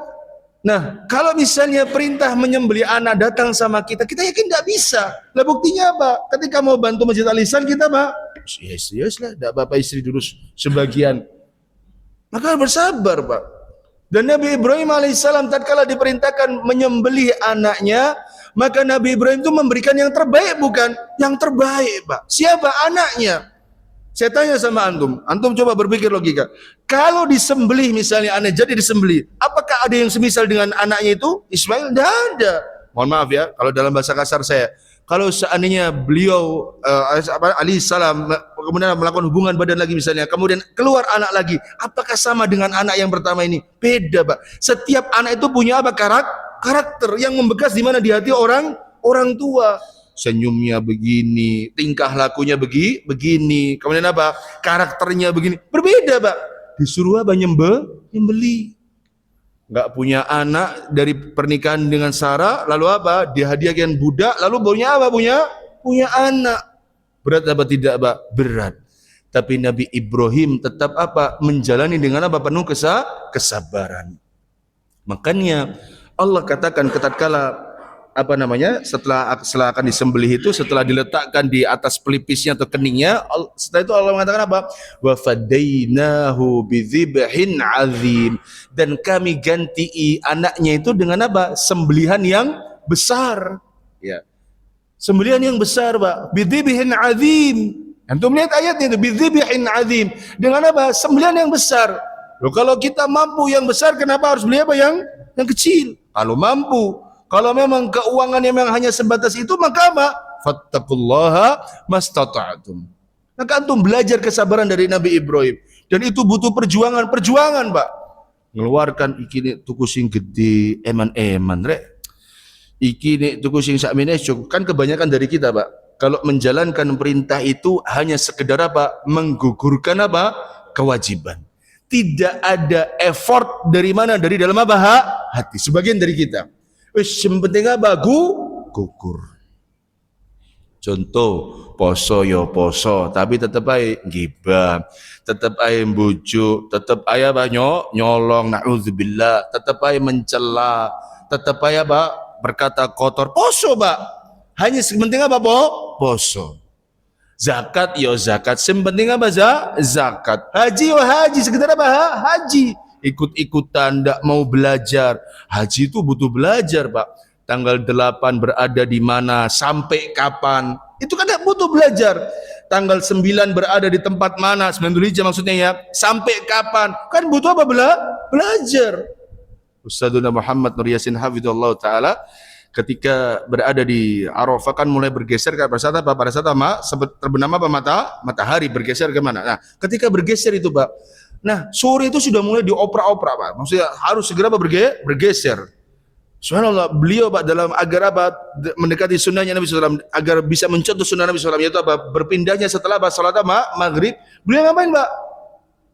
[SPEAKER 1] nah, kalau misalnya perintah menyembelih anak datang sama kita yakin tidak bisa. Lah buktinya apa? Ketika mau bantu Masjid Al-Ihsan kita Pak, yes lah, tidak apa-apa istri dulu sebagian. Maka bersabar Pak. Dan Nabi Ibrahim alaihissalam tatkala diperintahkan menyembelih anaknya, maka Nabi Ibrahim itu memberikan yang terbaik bukan? Yang terbaik Pak. Siapa anaknya? Saya tanya sama antum coba berpikir logika. Kalau disembelih misalnya anak jadi disembelih, apakah ada yang semisal dengan anaknya itu? Ismail? Tidak ada. Mohon maaf ya, kalau dalam bahasa kasar saya. Kalau seandainya beliau alaihissalam kemudian melakukan hubungan badan lagi misalnya, kemudian keluar anak lagi, apakah sama dengan anak yang pertama ini? Beda Pak. Setiap anak itu punya apa? Karakter yang membekas di mana di hati orang tua. Senyumnya begini, tingkah lakunya begini, kemudian apa? Karakternya begini. Berbeda Pak. Disuruh apa? Nyembeli. Enggak punya anak dari pernikahan dengan Sarah, lalu apa? Dihadiahkan budak, lalu punya apa? Punya anak. Berat apa tidak Pak? Berat. Tapi Nabi Ibrahim tetap apa? Menjalani dengan apa? Penuh kesabaran. Makanya Allah katakan tatkala apa namanya setelah akan disembelih itu, setelah diletakkan di atas pelipisnya atau keningnya, setelah itu Allah mengatakan apa? Wa fadainahu bidzibhin azim, dan kami ganti anaknya itu dengan apa? Sembelihan yang besar ya. Sembelihan yang besar Pak, bidzibhin azim. Antum lihat ayatnya itu, bidzibhin azim, dengan apa? Sembelihan yang besar. Loh, kalau kita mampu yang besar, kenapa harus beli apa yang kecil? Kalau mampu. Kalau memang keuangannya memang hanya sebatas itu, maka apa? Fattaqullaha mastata'tum. Maka antum belajar kesabaran dari Nabi Ibrahim. Dan itu butuh perjuangan Pak. Ngeluarkan iki nih tuku sing gede, eman rek. Iki nih tuku sing sakmene kan kebanyakan dari kita Pak. Kalau menjalankan perintah itu hanya sekedar apa? Menggugurkan apa? Kewajiban. Tidak ada effort dari mana? Dari dalam apa? Hati. Sebagian dari kita. Wis penting apa? Gugur. Contoh, poso yo poso, tapi tetep ae gibah, tetep ae mbujuk, tetep ae nyolong, naudzubillah, tetep ae mencela, tetep ae berkata kotor. Poso, Pak. Hanya sepenting apa, poso. Zakat yo zakat, sepenting apa, zakat. Haji yo haji, sekedar apa, haji. Ikut-ikutan, ndak mau belajar. Haji itu butuh belajar, Pak. Tanggal 8 berada di mana, sampai kapan, itu kan butuh belajar. Tanggal 9 berada di tempat mana, 9 Dzulhijjah maksudnya ya, sampai kapan, kan butuh apa, belajar. Ustadzuna Muhammad Nur Yasin hafizallahu taala ketika berada di Arafah kan mulai bergeser ke pada saat apa, pada saat terbenam apa, matahari bergeser ke mana. Nah, ketika bergeser itu, Pak, nah sore itu sudah mulai dioprak-oprak, Pak, maksudnya harus segera bergeser. Subhanallah, beliau, Pak, dalam agar apa, mendekati sunnahnya Nabi SAW, agar bisa mencontoh sunnah Nabi SAW, yaitu apa, berpindahnya setelah salat maghrib, beliau ngapain, Pak?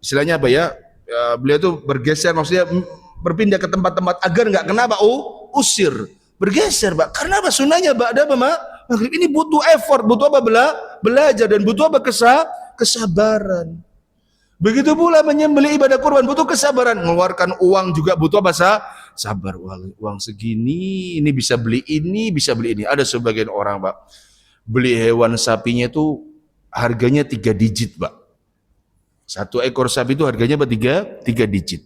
[SPEAKER 1] Istilahnya apa ya, beliau itu bergeser, maksudnya berpindah ke tempat-tempat agar nggak kena apa, usir, bergeser, Pak, karena apa, sunnahnya, Pak, ada apa, maghrib ini butuh effort, butuh apa, belajar, dan butuh apa, kesabaran. Begitu pula menyembelih ibadah kurban butuh kesabaran, mengeluarkan uang juga butuh apa, sabar. Uang segini, ini bisa beli ini, bisa beli ini. Ada sebagian orang, Pak, beli hewan sapinya itu harganya 3 digit, Pak. 1 ekor sapi itu harganya apa, 3 digit.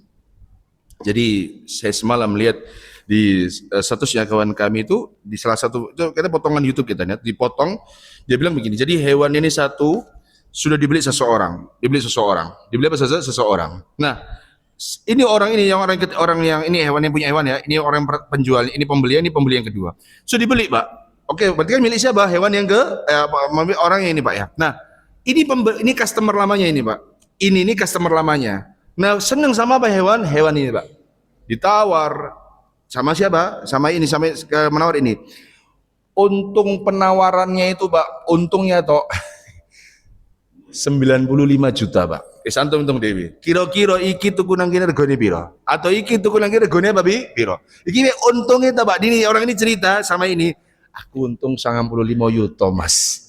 [SPEAKER 1] Jadi saya semalam lihat di statusnya kawan kami itu, di salah satu, itu kita potongan YouTube kita lihat, dipotong, dia bilang begini, jadi hewan ini satu sudah dibeli seseorang. Dibeli apa saja seseorang. Nah, ini orang yang ini hewan yang punya hewan ya. Ini orang penjual, ini pembeli yang kedua. Sudah dibeli, Pak. Oke, berarti kan milik siapa? Hewan yang orang yang ini, Pak ya. Nah, ini customer lamanya ini, Pak. Ini customer lamanya. Nah, senang sama apa hewan ini, Pak. Ditawar sama siapa? Sama menawar ini. Untung penawarannya itu, Pak, untungnya toh 95 juta, Pak. Antum untung dewi. Kira-kira iki tuku nang kene regane piro? Atau iki tuku nang kene regane apa piro? Iki untungnya ta, Pak. Ini orang ini cerita sama ini, aku untung 95 juta, Mas.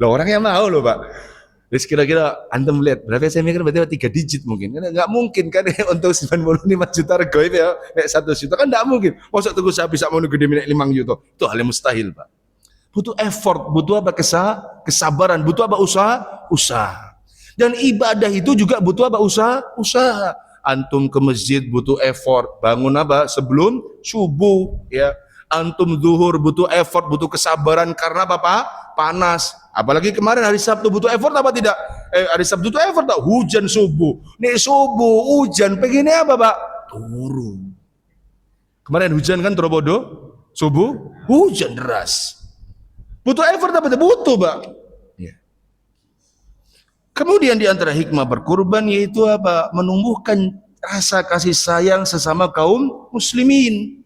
[SPEAKER 1] Loh, orangnya mau loh, Pak. Terus kira-kira antum lihat berapa, saya mikir berarti 3 digit mungkin. Karena enggak mungkin kan untuk 95 juta regane ya, nek 1 juta kan enggak mungkin. Mosok tuku sapi sak mono gede nek 5 juta. Itu hal yang mustahil, Pak. Butuh effort, butuh apa, kesabaran, butuh apa, usaha. Dan ibadah itu juga butuh apa, usaha. Antum ke masjid butuh effort, bangun apa, sebelum subuh ya. Antum zuhur butuh effort, butuh kesabaran karena apa, Pak? Panas. Apalagi kemarin hari Sabtu butuh effort apa tidak? Hari Sabtu itu effort tak? Hujan subuh. Nih subuh hujan, pengennya apa, Pak? Turun. Kemarin hujan kan terobodo, subuh hujan deras. Butuh effort apa? Butuh, Pak. Ya. Kemudian di antara hikmah berkurban yaitu apa? Menumbuhkan rasa kasih sayang sesama kaum muslimin.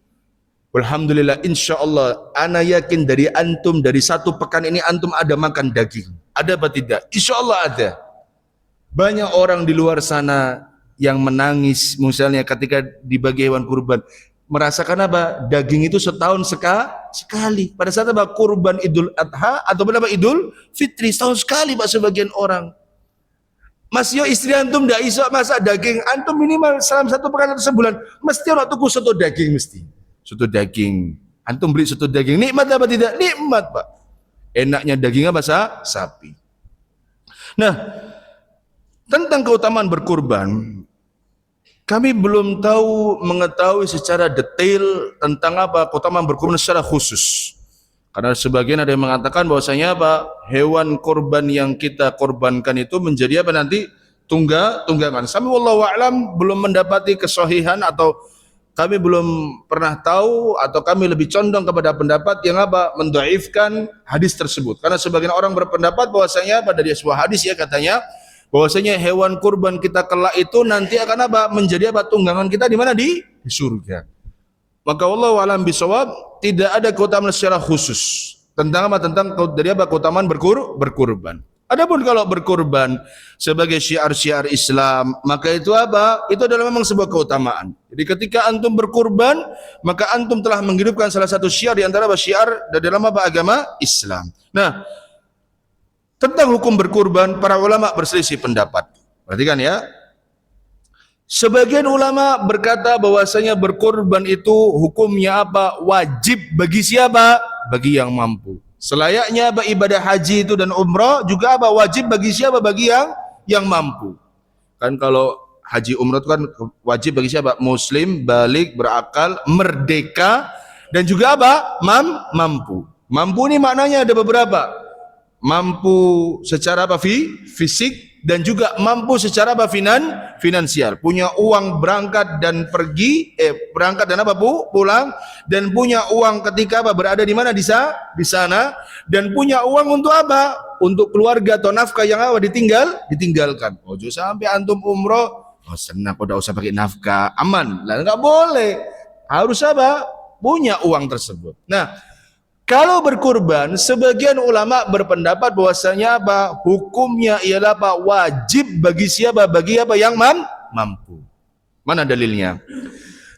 [SPEAKER 1] Alhamdulillah, insya Allah, ana yakin dari antum, dari 1 pekan ini antum ada makan daging. Ada apa tidak? Insya Allah ada. Banyak orang di luar sana yang menangis misalnya ketika dibagi hewan kurban. Merasakan apa? Daging itu setahun sekali. Pada saat apa? Kurban Idul Adha atau apa? Idul Fitri, setahun sekali, Pak, sebagian orang. Mas yo istri antum ndak iso masak daging, antum minimal salam 1 pekan atau sebulan mesti orang tuku soto daging, mesti. Soto daging. Antum beli soto daging, nikmat apa tidak? Nikmat, Pak. Enaknya daging apa, sapi. Nah, tentang keutamaan berkurban, kami belum mengetahui secara detail tentang apa keutamaan berkurban secara khusus. Karena sebagian ada yang mengatakan bahwasanya apa, hewan kurban yang kita korbankan itu menjadi apa nanti tunggangan. Kami wallahu a'lam belum mendapati kesahihan, atau kami belum pernah tahu, atau kami lebih condong kepada pendapat yang apa, mendhaifkan hadis tersebut. Karena sebagian orang berpendapat bahwasanya pada sebuah hadis ya katanya bahwasanya hewan kurban kita kelak itu nanti akan apa, menjadi apa, tunggangan kita di mana, di surga. Maka wallahu a'lam bishawab, tidak ada keutamaan secara khusus tentang apa, tentang dari apa keutamaan berkurban. Adapun kalau berkurban sebagai syiar-syiar Islam, maka itu apa? Itu adalah memang sebuah keutamaan. Jadi ketika antum berkurban, maka antum telah menghidupkan salah satu syiar di antara syiar dalam agama Islam. Nah, tentang hukum berkurban, para ulama berselisih pendapat. Perhatikan ya. Sebagian ulama berkata bahwasanya berkurban itu hukumnya apa? Wajib bagi siapa? Bagi yang mampu. Selayaknya ibadah haji itu dan umrah juga apa? Wajib bagi siapa? Bagi yang mampu. Kan kalau haji umrah itu kan wajib bagi siapa? Muslim, balik, berakal, merdeka, dan juga apa? Mampu. Mampu ini maknanya ada beberapa. Mampu secara apa? Fisik, dan juga mampu secara apa? Finansial. Punya uang berangkat dan pergi, berangkat dan apa? Pulang, dan punya uang ketika apa? Berada di mana? Di sana, dan punya uang untuk apa? Untuk keluarga atau nafkah yang apa? Ditinggalkan. Ojo sampai antum umroh, senang, udah usah pakai nafkah, aman. Lah enggak boleh. Harus apa? Punya uang tersebut. Nah, kalau berkurban, sebagian ulama berpendapat bahwasanya apa? Hukumnya ialah apa? Wajib bagi siapa? Bagi apa? Yang mampu. Mana dalilnya?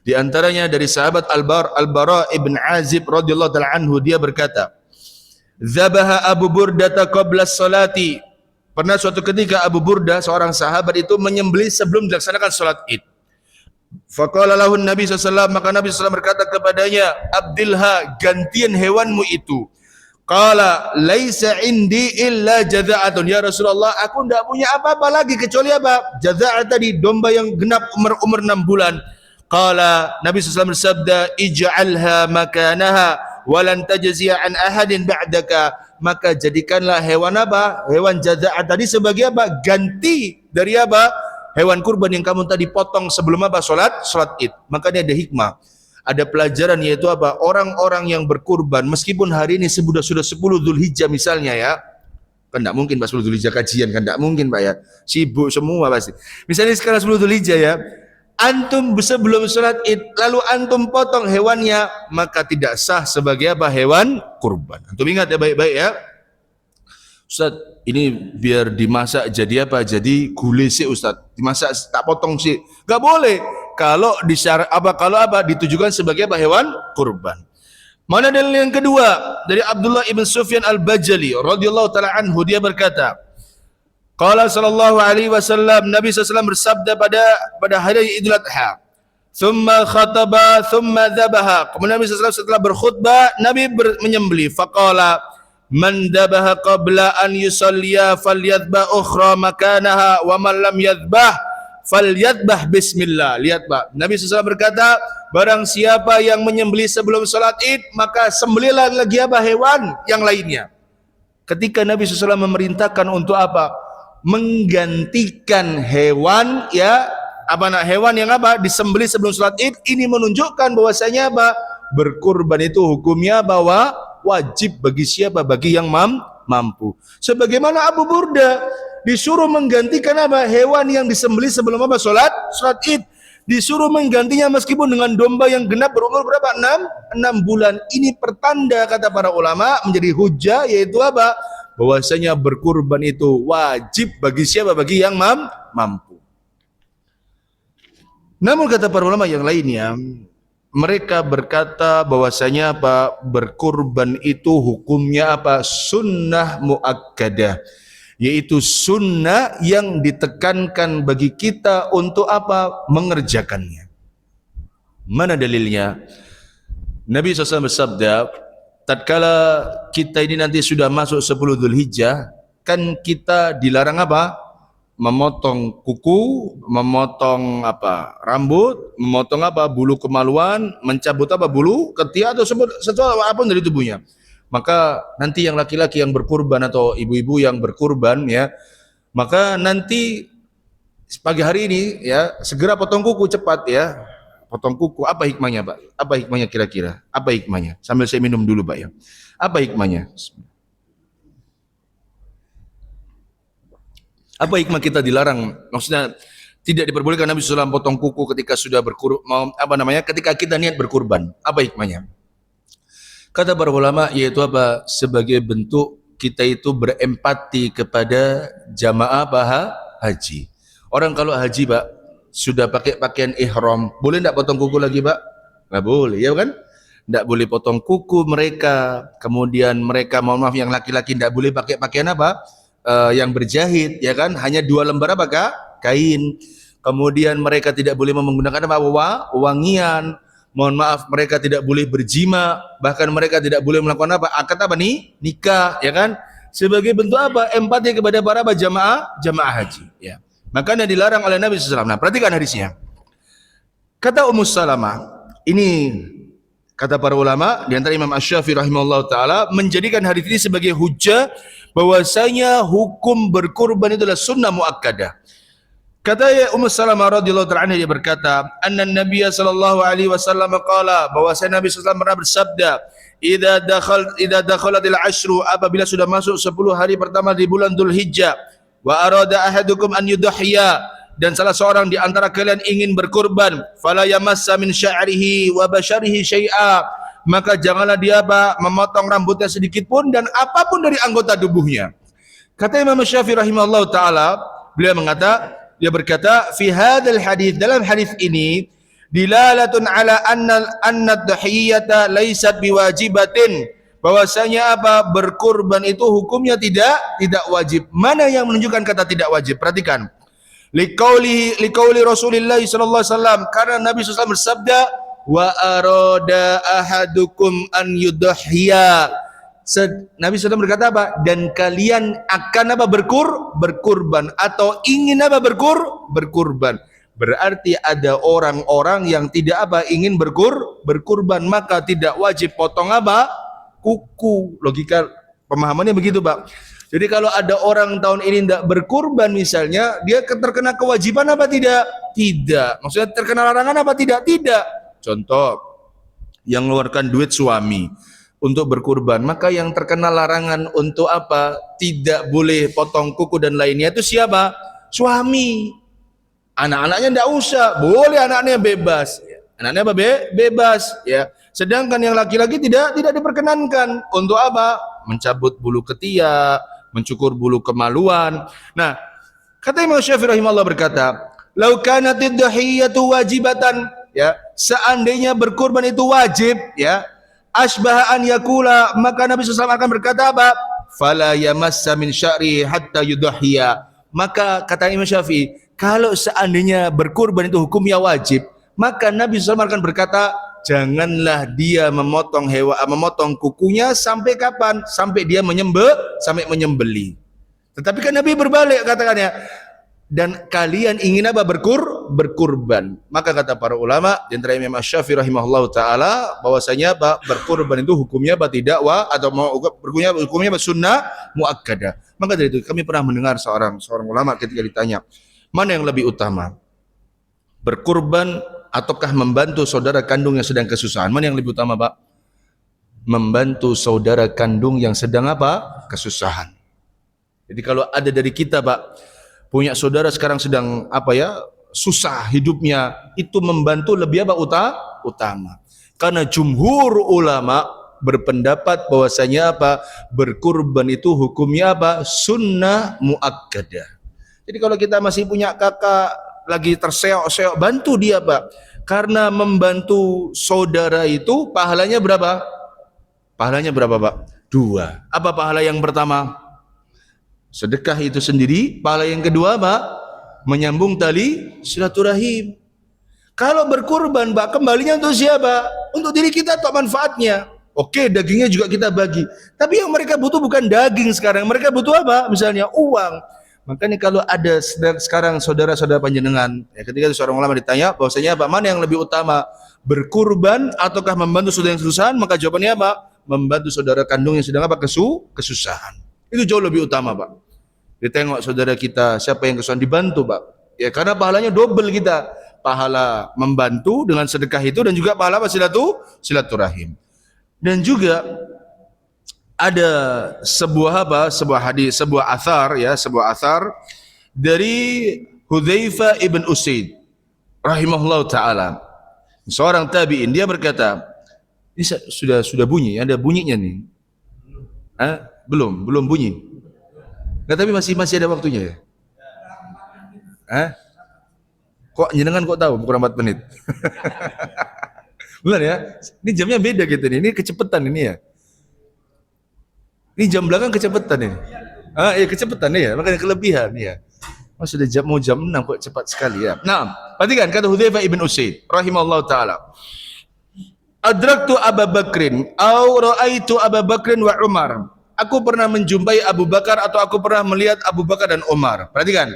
[SPEAKER 1] Di antaranya dari sahabat Al-Bara ibn Azib radhiyallahu taala anhu, dia berkata, "Dzabaha Abu Burdah qabla salati." Pernah suatu ketika Abu Burdah, seorang sahabat itu menyembelih sebelum dilaksanakan salat Id. Faqala lahu Nabi SAW, maka Nabi SAW berkata kepadanya, "Abdilha, gantian hewanmu itu." Qala laisa indi illa jaza'atun. Ya Rasulullah, aku tidak punya apa-apa lagi kecuali apa? Jaza'at tadi, domba yang genap umur 6 bulan. Qala, Nabi SAW bersabda, "Ij'alha makanaha walan tajzi'a an ahadin ba'daka." Maka jadikanlah hewan apa? Hewan jaza'at tadi sebagai apa? Ganti dari apa? Hewan kurban yang kamu tadi potong sebelum apa? Salat Id. Makanya ada hikmah, ada pelajaran, yaitu apa? Orang-orang yang berkurban, meskipun hari ini sudah 10 Dzulhijjah misalnya ya, kan tidak mungkin Pak 10 Dzulhijjah kajian, kan tidak mungkin Pak ya, sibuk semua pasti. Misalnya sekarang 10 Dzulhijjah ya, antum sebelum salat Id lalu antum potong hewannya, maka tidak sah sebagai apa? Hewan kurban. Antum ingat ya baik-baik ya. Ustaz, ini biar dimasak jadi apa? Jadi gulai sih Ustaz. Dimasak tak potong sih. Enggak boleh. Kalau ditujukan sebagai apa? Hewan kurban. Mana dalil yang kedua? Dari Abdullah ibn Sufyan al-Bajali radhiyallahu taala anhu, dia berkata, qala sallallahu alaihi wasallam, Nabi SAW bersabda pada hari Idul Adha, thumma khataba thumma dzabaha. Kemudian Nabi SAW setelah berkhutbah, Nabi menyembelih. Faqala, man dabaha qabla an yusalliya falyadbah ukhra makanaha wa man lam yadbah falyadbah bismillah. Lihat Pak, Nabi SAW berkata, barang siapa yang menyembelih sebelum salat Id, maka sembelihlah lagi apa? Hewan yang lainnya. Ketika Nabi SAW memerintahkan untuk apa? Menggantikan hewan ya, hewan yang apa? Disembelih sebelum salat Id, ini menunjukkan bahwasanya apa? Berkurban itu hukumnya bahwa wajib bagi siapa? Bagi yang mampu. Sebagaimana Abu Burdah disuruh menggantikan apa? Hewan yang disembelih sebelum apa? Salat Id. Disuruh menggantinya meskipun dengan domba yang genap berumur berapa? 6 bulan. Ini pertanda, kata para ulama, menjadi hujah, yaitu apa? Bahwasanya berkurban itu wajib bagi siapa? Bagi yang mampu. Namun kata para ulama yang lainnya, mereka berkata bahwasanya apa? Berkurban itu hukumnya apa? Sunnah muakkadah, yaitu sunnah yang ditekankan bagi kita untuk apa? Mengerjakannya. Mana dalilnya? Nabi SAW bersabda, tatkala kita ini nanti sudah masuk 10 Dzulhijjah, kan kita dilarang apa? Memotong kuku, memotong apa? Rambut, memotong apa? Bulu kemaluan, mencabut apa? Bulu ketiak atau sesuatu apapun dari tubuhnya. Maka nanti yang laki-laki yang berkurban atau ibu-ibu yang berkurban ya, maka nanti pagi hari ini ya, segera potong kuku cepat ya. Potong kuku, apa hikmahnya Pak? Apa hikmahnya kira-kira? Apa hikmahnya? Sambil saya minum dulu Pak ya. Apa hikmahnya? Apa hikmah kita dilarang? Maksudnya tidak diperbolehkan Nabi SAW potong kuku ketika sudah ketika kita niat berkurban. Apa hikmahnya? Kata para ulama, yaitu apa? Sebagai bentuk kita itu berempati kepada jamaah haji. Orang kalau haji Pak, sudah pakai pakaian ihram, boleh tidak potong kuku lagi, Pak? Nggak boleh, ya kan? Tidak boleh potong kuku mereka. Kemudian mereka, mohon maaf, yang laki-laki tidak boleh pakai pakaian apa? Yang berjahit, ya kan? Hanya 2 lembar apa, Kak? Kain. Kemudian mereka tidak boleh menggunakan apa? Wangian. Mohon maaf, mereka tidak boleh berjima, bahkan mereka tidak boleh melakukan apa? Akad apa nih? Nikah, ya kan? Sebagai bentuk apa? Empati kepada para jamaah haji, ya. Makanya dilarang oleh Nabi SAW. Nah, perhatikan hadisnya. Kata Ummu Salamah, ini kata para ulama, di antara Imam Asy-Syafi'i rahimahullah taala, menjadikan hadis ini sebagai hujjah bahwasanya hukum berkurban itulah sunnah muakkadah. Kata Ummu Salamah radhiyallahu taala anha, dia berkata, "Anna Nabiy sallallahu alaihi wasallam qala," bahwasanya Nabi sallallahu pernah bersabda, "Idza dakhalatil ashru," apabila sudah masuk 10 hari pertama di bulan Dzulhijjah, "wa arada ahadukum an yudhiya," dan salah seorang di antara kalian ingin berkurban, "fala yamassa min sya'rihi wa basharihi syai'a," maka janganlah dia memotong rambutnya sedikit pun dan apapun dari anggota tubuhnya. Kata Imam Syafi'i rahimahullah taala, beliau dia berkata, "Fi hadzal hadis," dalam hadis ini, "dilalatun ala anna ad-dhahiyata laysat biwajibatin," bahwasanya berkurban itu hukumnya tidak wajib. Mana yang menunjukkan kata tidak wajib? Perhatikan. Liqauli Rasulillah sallallahu alaihi wasallam, karena Nabi sallallahu bersabda, "Wa arada ahadukum an yudhiya." Nabi SAW berkata apa? Dan kalian akan berkurban atau ingin berkurban. Berarti ada orang-orang yang tidak ingin berkurban, maka tidak wajib potong kuku. Logika pemahamannya begitu, Pak. Jadi kalau ada orang tahun ini tidak berkurban misalnya, dia terkena kewajiban apa tidak? Tidak. Maksudnya terkena larangan apa tidak? Tidak. Contoh, yang mengeluarkan duit suami untuk berkurban, maka yang terkena larangan untuk tidak boleh potong kuku dan lainnya itu siapa? Suami. Anak-anaknya tidak usah, boleh anaknya bebas. Anaknya bebas, ya. Sedangkan yang laki-laki tidak diperkenankan untuk mencabut bulu ketiak, mencukur bulu kemaluan. Nah, kata Imam Syafi'i rahimahullah berkata, "Lau kanatid dhahiyatu wajibatan," ya, seandainya berkurban itu wajib, ya, asbaha an yakula, maka Nabi SAW akan berkata fala yamassa min sya'ri hatta yudhiya. Maka kata Imam Syafi'i, kalau seandainya berkurban itu hukumnya wajib, maka Nabi SAW akan berkata, janganlah dia memotong kukunya sampai kapan? Sampai dia menyembeli. Tetapi kan Nabi berbalik katakannya, dan kalian ingin berkurban. Maka kata para ulama, di antara Imam Asy-Syafi'i rahimahullahu taala, bahwasanya berkurban itu hukumnya tidak atau hukumnya sunnah muakkadah. Maka dari itu kami pernah mendengar seorang ulama ketika ditanya, mana yang lebih utama? Berkurban ataukah membantu saudara kandung yang sedang kesusahan? Mana yang lebih utama, Pak? Membantu saudara kandung yang sedang kesusahan. Jadi kalau ada dari kita, Pak, punya saudara sekarang sedang susah hidupnya, itu membantu lebih utama. Karena jumhur ulama berpendapat bahwasanya berkurban itu hukumnya sunnah muakkadah. Jadi kalau kita masih punya kakak lagi terseok-seok, bantu dia, Pak. Karena membantu saudara itu pahalanya berapa? Pahalanya berapa, Pak? 2. Apa pahala yang pertama? Sedekah itu sendiri. Pahala yang kedua menyambung tali silaturahim. Kalau berkurban, Pak, kembalinya untuk siapa? Untuk diri kita atau manfaatnya. Oke, dagingnya juga kita bagi. Tapi yang mereka butuh bukan daging sekarang. Mereka butuh misalnya uang. Makanya kalau ada sekarang saudara-saudara panjenengan, ya, ketika seorang ulama ditanya bahwasanya mana yang lebih utama? Berkurban ataukah membantu saudara yang kesusahan? Maka jawabannya membantu saudara kandung yang sedang kesusahan. Itu jauh lebih utama, Pak. Ditengok saudara kita, siapa yang kesusahan, dibantu, Pak. Ya, karena pahalanya double kita. Pahala membantu dengan sedekah itu dan juga pahala silaturahim. Dan juga ada sebuah hadis, sebuah athar dari Hudzaifah ibn Usaid rahimahullah taala. Seorang tabi'in, dia berkata, ini sudah bunyi, ada bunyinya nih. Belum bunyi. Nggak, tapi masih ada waktunya ya. Kok jenengan kok tahu kurang 4 menit? Benar ya? Ini jamnya beda gitu nih. Ini kecepatan ini ya. Ini jam belakang kecepatan ini. Iya kecepatan ya, makanya kelebihan ya. Oh, sudah mau jam 6 kok cepat sekali ya. Nah, perhatikan kata Hudzaifah ibn Usaid rahimahullah taala. Adraktu Abu Bakrin au raaitu Abu Bakrin wa Umar. Aku pernah menjumpai Abu Bakar atau aku pernah melihat Abu Bakar dan Umar. Perhatikan.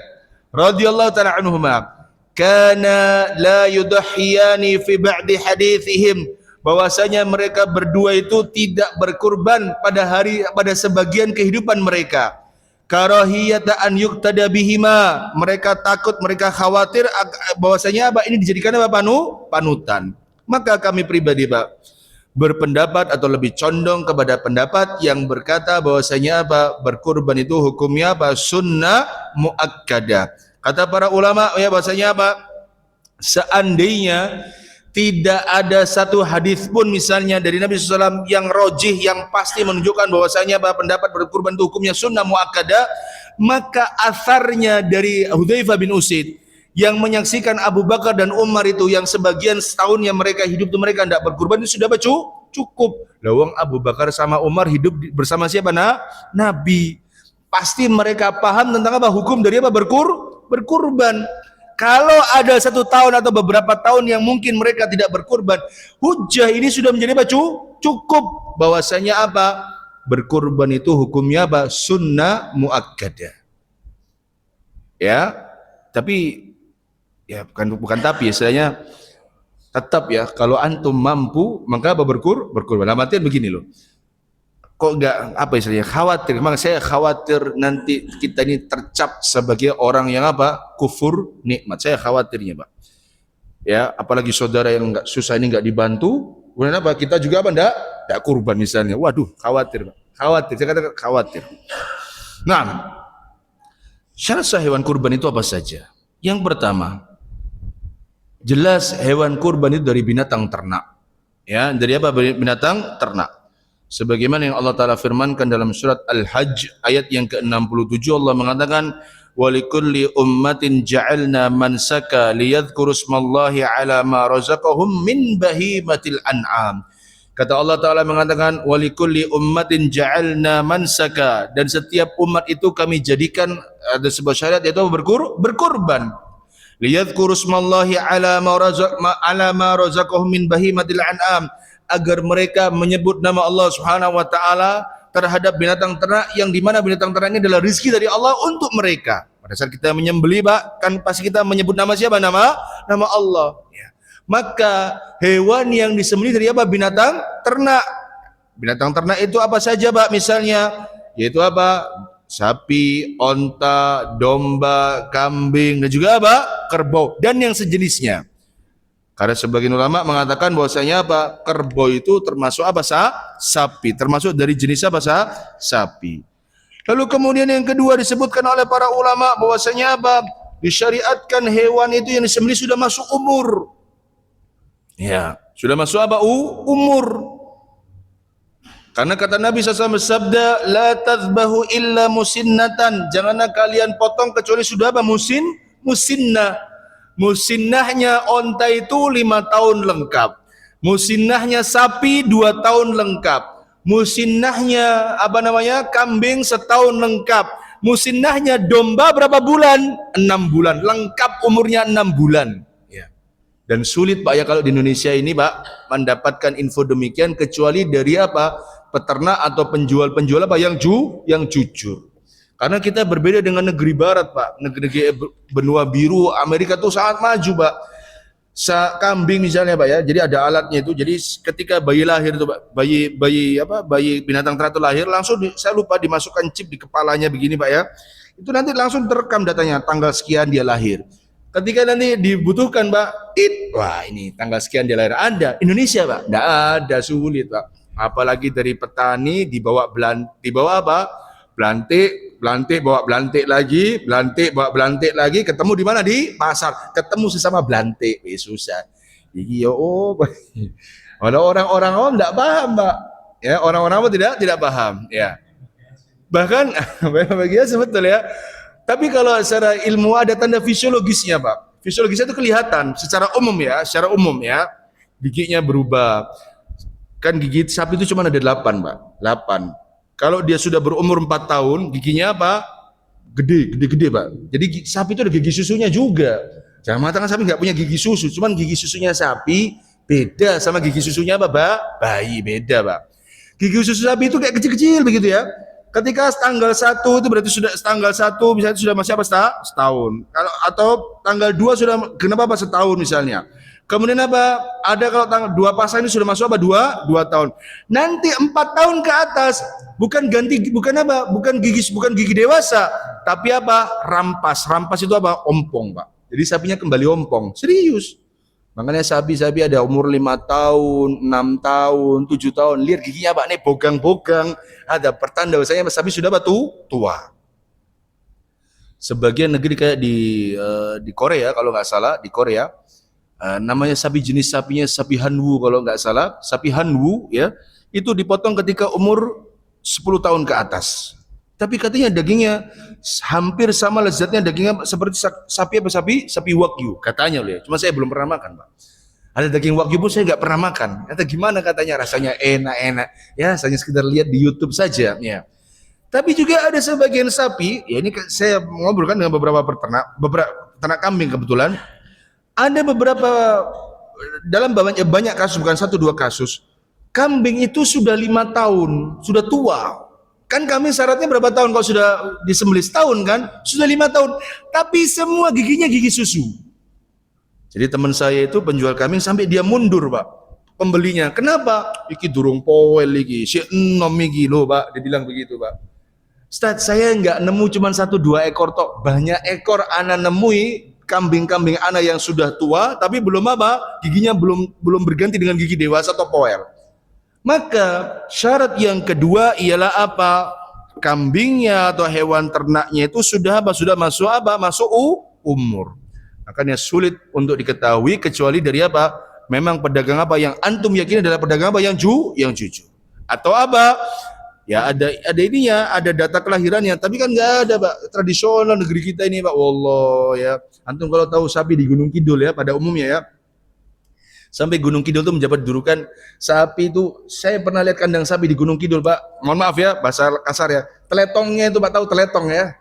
[SPEAKER 1] Radhiyallahu taala anhuma. Kana la yudhiyani fi ba'di hadithihim, bahwasanya mereka berdua itu tidak berkurban pada sebagian kehidupan mereka. Karahiyata an yuqtada bihima, mereka takut, mereka khawatir bahwasanya apa ini dijadikan apa panutan. Maka kami pribadi Pak berpendapat atau lebih condong kepada pendapat yang berkata bahwasanya apa berkurban itu hukumnya apa sunnah muakkadah. Kata para ulama ya bahwasanya apa seandainya tidak ada satu hadis pun misalnya dari Nabi SAW yang rojih, yang pasti menunjukkan bahwasanya bahwa pendapat berkurban itu hukumnya sunnah muakkadah, maka asarnya dari Hudzaifah bin Usaid yang menyaksikan Abu Bakar dan Umar itu yang sebagian setahun yang mereka hidup itu mereka tidak berkurban itu sudah cukup. Lawang Abu Bakar sama Umar hidup bersama siapa? Nabi. Pasti mereka paham tentang apa hukum dari apa berkurban. Kalau ada 1 tahun atau beberapa tahun yang mungkin mereka tidak berkurban, hujah ini sudah menjadi apa? Cukup bahwasanya apa? Berkurban itu hukumnya apa? Sunnah muakkadah. Ya, tapi ya bukan tapi istilahnya tetap ya kalau antum mampu maka apa berkurban. Nah, artinya begini loh. Kok enggak apa istilahnya khawatir, memang saya khawatir nanti kita ini tercap sebagai orang yang apa kufur nikmat, saya khawatirnya Pak ya, apalagi saudara yang enggak susah ini enggak dibantu, kemudian apa kita juga apa enggak kurban misalnya, waduh khawatir Pak, khawatir, saya katakan khawatir. Nah, syarat sah hewan kurban itu apa saja? Yang pertama, jelas hewan kurban itu dari binatang ternak ya, dari apa binatang ternak. Sebagaimana yang Allah Ta'ala firmankan dalam surat Al-Hajj ayat yang ke-67, Allah mengatakan walikulli ummatin ja'alna mansaka liyadhkuru ismallahi ala ma razaqahum min bahimatil an'am. Kata Allah Ta'ala mengatakan walikulli ummatin ja'alna mansaka, dan setiap umat itu kami jadikan ada sebuah syariat yaitu berkurban. Liyadhkuru ismallahi ala ma razaqahum min bahimatil an'am, agar mereka menyebut nama Allah Subhanahu wa taala terhadap binatang ternak yang dimana binatang ternak ini adalah rezeki dari Allah untuk mereka. Pada saat kita menyembelih Pak, kan pasti kita menyebut nama siapa? Nama Allah ya. Maka hewan yang disembelih dari apa? Binatang ternak. Binatang ternak itu apa saja Pak? Misalnya yaitu apa? Sapi, onta, domba, kambing, dan juga apa? Kerbau dan yang sejenisnya. Karena sebagian ulama mengatakan bahwasanya apa? Kerbau itu termasuk apa? Sapi, termasuk dari jenis apa? Sapi. Lalu kemudian yang kedua disebutkan oleh para ulama bahwasanya apa? Disyariatkan hewan itu yang disembelih sudah masuk umur. Ya, sudah masuk apa? Umur. Karena kata Nabi SAW bersabda, la tazbahu illa musinnatan. Janganlah kalian potong kecuali sudah apa? Musinnah. Musinnahnya onta itu 5 tahun lengkap. Musinnahnya sapi 2 tahun lengkap. Musinnahnya kambing 1 tahun lengkap. Musinnahnya domba berapa bulan? 6 bulan. Lengkap umurnya 6 bulan. Ya. Dan sulit Pak ya kalau di Indonesia ini Pak mendapatkan info demikian kecuali dari apa? Peternak atau penjual-penjual apa yang jujur. Karena kita berbeda dengan negeri barat Pak, negeri benua biru, Amerika itu sangat maju Pak. Kambing misalnya Pak ya, jadi ada alatnya itu, jadi ketika bayi lahir itu Pak, bayi binatang ternak itu lahir, langsung saya lupa dimasukkan chip di kepalanya begini Pak ya, itu nanti langsung terekam datanya, tanggal sekian dia lahir. Ketika nanti dibutuhkan Pak, wah ini tanggal sekian dia lahir, ada. Indonesia Pak, tidak ada, sulit Pak. Apalagi dari petani dibawa apa? Belantik bawa belantik lagi, ketemu di mana? Di pasar, ketemu sesama belantik, susah. Iya, ada orang-orang awam tidak paham, Pak. Ya, orang-orang awam tidak paham, ya. Bahkan bagi saya betul ya. Tapi kalau secara ilmu ada tanda fisiologisnya, Pak. Fisiologisnya itu kelihatan secara umum ya, giginya berubah. Kan gigi sapi itu cuma ada 8, Pak. 8. Kalau dia sudah berumur 4 tahun, giginya apa? Gede, Pak. Jadi sapi itu ada gigi susunya juga. Jangan mengatakan sapi nggak punya gigi susu, cuman gigi susunya sapi beda sama gigi susunya apa, Pak? Bayi, beda, Pak. Gigi susu sapi itu kayak kecil-kecil begitu ya. Ketika tanggal 1 itu berarti sudah tanggal 1 misalnya sudah masih apa, setahun. Kalau atau tanggal 2 sudah kenapa apa setahun misalnya. Kemudian apa? Ada kalau tanggal 2 pasang ini sudah masuk apa? 2 tahun. Nanti 4 tahun ke atas bukan apa? Bukan gigi dewasa, tapi apa? Rampas. Rampas itu apa? Ompong, Pak. Jadi sapinya kembali ompong. Serius. Makanya sapi-sapi ada umur 5 tahun, 6 tahun, 7 tahun. Lihat giginya Pak, nih bogang-bogang. Ada pertanda bahwasanya sapi sudah tua. Sebagian negeri kayak di Korea kalau nggak salah, di Korea namanya sapi jenis sapinya sapi Hanwoo kalau nggak salah. Sapi Hanwoo ya, itu dipotong ketika umur 10 tahun ke atas. Tapi katanya dagingnya hampir sama lezatnya dagingnya seperti sapi wagyu katanya loh ya. Cuma saya belum pernah makan, Pak. Ada daging wagyu pun saya nggak pernah makan. Kata gimana katanya rasanya enak-enak. Ya, hanya sekedar lihat di YouTube saja ya. Tapi juga ada sebagian sapi, ya ini saya ngobrolkan dengan beberapa peternak kambing kebetulan. Ada beberapa dalam banyak kasus, bukan 1-2 kasus. Kambing itu sudah 5 tahun, sudah tua. Kan kami syaratnya berapa tahun kalau sudah disembelih setahun kan? Sudah 5 tahun. Tapi semua giginya gigi susu. Jadi teman saya itu penjual kambing sampai dia mundur, Pak. Pembelinya. Kenapa? Iki durung poel iki. Si enom iki loh, Pak. Dia bilang begitu, Pak. Ustaz, saya enggak nemu cuma 1-2 ekor tok. Banyak ekor ana nemui kambing-kambing ana yang sudah tua tapi belum apa? Giginya belum berganti dengan gigi dewasa atau poel. Maka syarat yang kedua ialah apa? Kambingnya atau hewan ternaknya itu sudah apa? Sudah masuk apa? Masuk umur. Makanya sulit untuk diketahui kecuali dari apa? Memang pedagang apa yang antum yakini adalah pedagang apa yang jujur. Atau apa? Ya ada ininya, ada data kelahirannya, tapi kan nggak ada, Pak. Tradisional negeri kita ini, Pak. Wallah ya. Antum kalau tahu sapi di Gunung Kidul ya, pada umumnya ya. Sampai Gunung Kidul itu menjabat dudukan sapi itu. Saya pernah lihat kandang sapi di Gunung Kidul, Pak. Mohon maaf ya, bahasa kasar ya. Teletongnya itu, Pak, tahu teletong ya?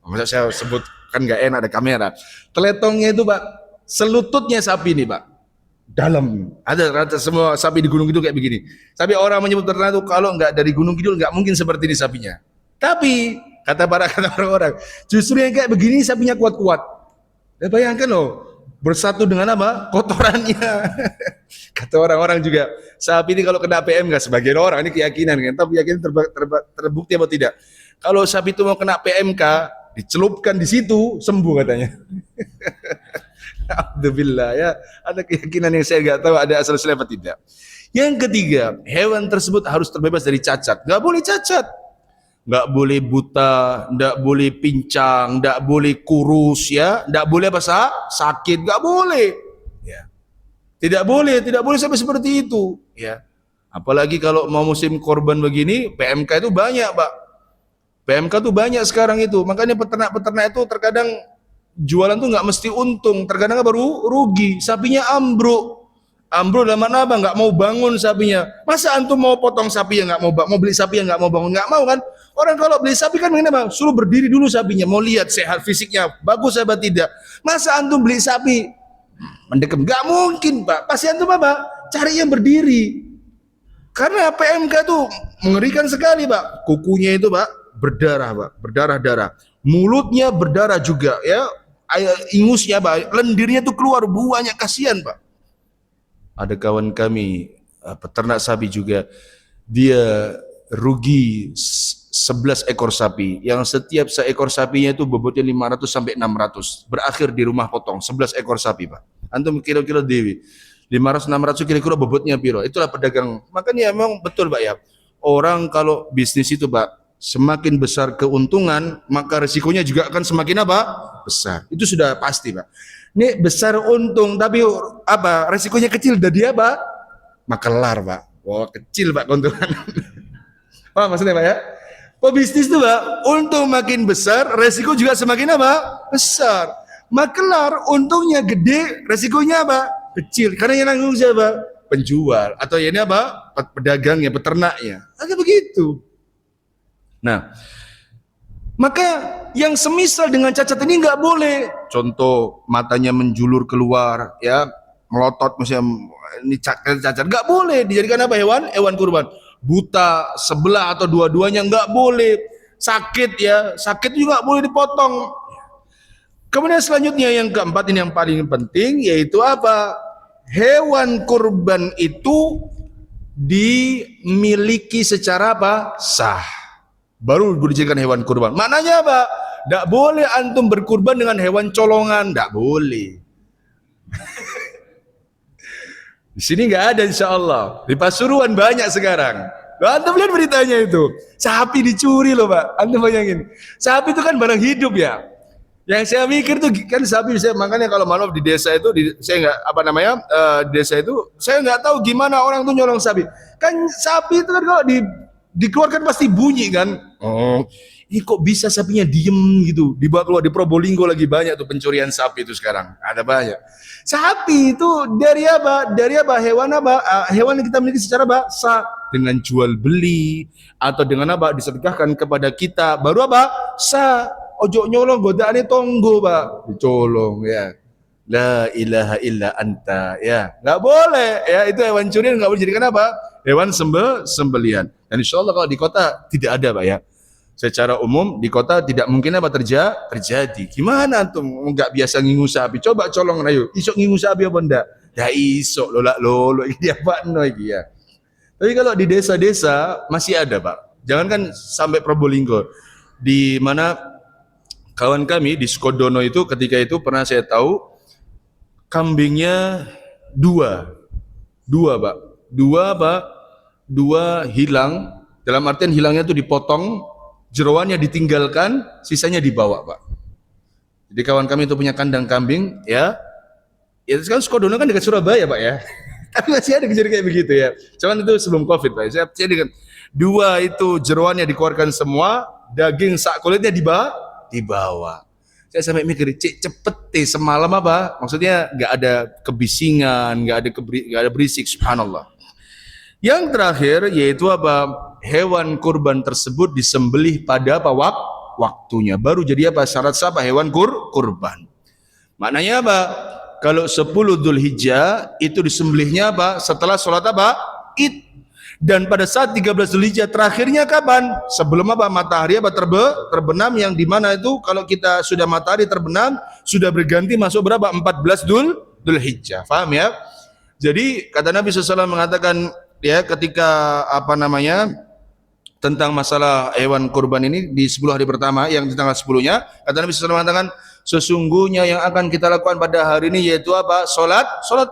[SPEAKER 1] Masa saya sebut kan nggak enak ada kamera. Teletongnya itu, Pak, selututnya sapi ini, Pak. Dalam. Ada rata semua sapi di Gunung Kidul kayak begini. Tapi orang menyebut ternak itu kalau nggak dari Gunung Kidul nggak mungkin seperti ini sapinya. Tapi kata orang-orang, justru yang kayak begini sapinya kuat-kuat. Ya, bayangkan loh. Bersatu dengan apa? Kotorannya. Kata orang-orang juga, sapi ini kalau kena PMK, sebagian orang ini keyakinan kan, tapi yakin terbukti atau tidak. Kalau sapi itu mau kena PMK, dicelupkan di situ sembuh katanya. Alhamdulillah ya, ada keyakinan yang saya nggak tahu ada asal-usulnya apa tidak. Yang ketiga, hewan tersebut harus terbebas dari cacat. Nggak boleh cacat. Nggak boleh buta, nggak boleh pincang, nggak boleh kurus ya, nggak boleh apa sakit, nggak boleh. Ya. Tidak boleh sampai seperti itu. Ya. Apalagi kalau mau musim korban begini, PMK itu banyak, Pak. PMK itu banyak sekarang itu. Makanya peternak-peternak itu terkadang jualan tuh nggak mesti untung, terkadang baru rugi. Sapinya ambruk dalam mana apa? Nggak mau bangun sapinya. Masa antum mau potong sapi yang nggak mau beli sapi yang nggak mau bangun? Nggak mau kan? Orang kalau beli sapi kan begini, Bang, suruh berdiri dulu sapinya, mau lihat sehat fisiknya, bagus apa tidak. Masa antum beli sapi mendekem? Nggak mungkin, Pak. Pasti antum apa? Cari yang berdiri. Karena PMK itu mengerikan sekali, Pak. Kukunya itu, Pak, berdarah, Pak, berdarah-darah. Mulutnya berdarah juga, ya. Ingusnya, Pak, lendirnya itu keluar banyak, kasihan, Pak. Ada kawan kami peternak sapi juga, dia rugi 11 ekor sapi, yang setiap seekor sapinya itu bobotnya 500 sampai 600, berakhir di rumah potong 11 ekor sapi, Pak. Antum kilo-kilo dewi 500-600 kira-kira bobotnya piro. Itulah pedagang. Makanya memang betul, Pak ya, orang kalau bisnis itu, Pak, semakin besar keuntungan maka resikonya juga akan semakin apa? Besar. Itu sudah pasti, Pak. Ini besar untung tapi apa? Resikonya kecil, jadi apa? Makelar, Pak. Wah, kecil, Pak, keuntungan. Paham maksudnya, Pak ya? Pebisnis itu, Pak, untung makin besar, resiko juga semakin apa? Besar. Makelar untungnya gede, resikonya apa? Kecil. Karena yang nanggung siapa? Penjual. Atau ya ini apa? Pedagangnya, peternaknya. Agak begitu. Nah, maka yang semisal dengan cacat ini nggak boleh. Contoh matanya menjulur keluar, ya melotot, misalnya ini cacat, nggak boleh dijadikan apa hewan kurban. Buta sebelah atau dua-duanya nggak boleh. Sakit ya, sakit juga boleh dipotong. Kemudian selanjutnya yang keempat, ini yang paling penting, yaitu apa? Hewan kurban itu dimiliki secara apa? Sah. Baru dijadikan hewan kurban. Maknanya apa? Tidak boleh antum berkurban dengan hewan colongan, tidak boleh. Di sini nggak ada, insya Allah. Di Pasuruan banyak sekarang. Loh, antum lihat beritanya itu, sapi dicuri loh Pak. Antum bayangin, sapi itu kan barang hidup ya. Yang saya mikir tuh kan sapi, makanya kalau malam di desa itu, saya nggak di desa itu saya nggak tahu gimana orang tuh nyolong sapi. Kan sapi itu kan kalau dikeluarkan pasti bunyi kan. Oh, ini kok bisa sapinya diem gitu? Dibawa keluar. Di Probolinggo lagi banyak tuh pencurian sapi itu sekarang. Ada banyak. Sapi itu dari apa? Dari apa? Hewan apa? Hewan yang kita miliki secara apa? Sah. Dengan jual beli atau dengan apa? Disedekahkan kepada kita. Baru apa? Sah. Ojo nyolong godaane tonggo, Pak. Dicolong ya. La ilaha illa anta, ya nggak boleh ya, itu hewan curian nggak boleh dijadikan apa, hewan sembelihan. Dan insya Allah kalau di kota tidak ada Pak ya, secara umum di kota tidak mungkin apa terjadi. Gimana antum nggak biasa ngingu sapi, coba colong ayo isok ngingu sapi apa ndak, ya isok lolo ini apa no ya. Tapi kalau di desa-desa masih ada Pak, jangankan sampai Probolinggo, di mana kawan kami di Sukodono itu ketika itu pernah saya tahu kambingnya dua Pak, dua hilang, dalam artian hilangnya itu dipotong, jeroannya ditinggalkan, sisanya dibawa Pak. Jadi kawan kami itu punya kandang kambing ya sekarang Sukodono kan dekat Surabaya Pak ya, tapi masih ada kejadian kayak begitu ya, cuman itu sebelum Covid Pak. Saya dengan dua itu jeroannya dikeluarkan semua, daging sak kulitnya dibawa. Saya sampai mikir, cepet semalam apa? Maksudnya nggak ada kebisingan, nggak ada berisik, subhanallah. Yang terakhir yaitu apa? Hewan kurban tersebut disembelih pada apa? Waktunya. Baru jadi apa? Syarat sah hewan kurban. Maknanya apa? Kalau 10 Dzulhijjah itu disembelihnya apa? Setelah sholat apa? Id. Dan pada saat 13 Dzulhijjah terakhirnya kapan? Sebelum apa? Matahari apa terbenam, yang dimana itu kalau kita sudah matahari terbenam sudah berganti masuk berapa? 14 Dzulhijjah. Paham ya? Jadi kata Nabi SAW mengatakan ya ketika tentang masalah hewan kurban ini di 10 hari pertama yang di tanggal 10-nya, kata Nabi SAW mengatakan sesungguhnya yang akan kita lakukan pada hari ini yaitu apa? Salat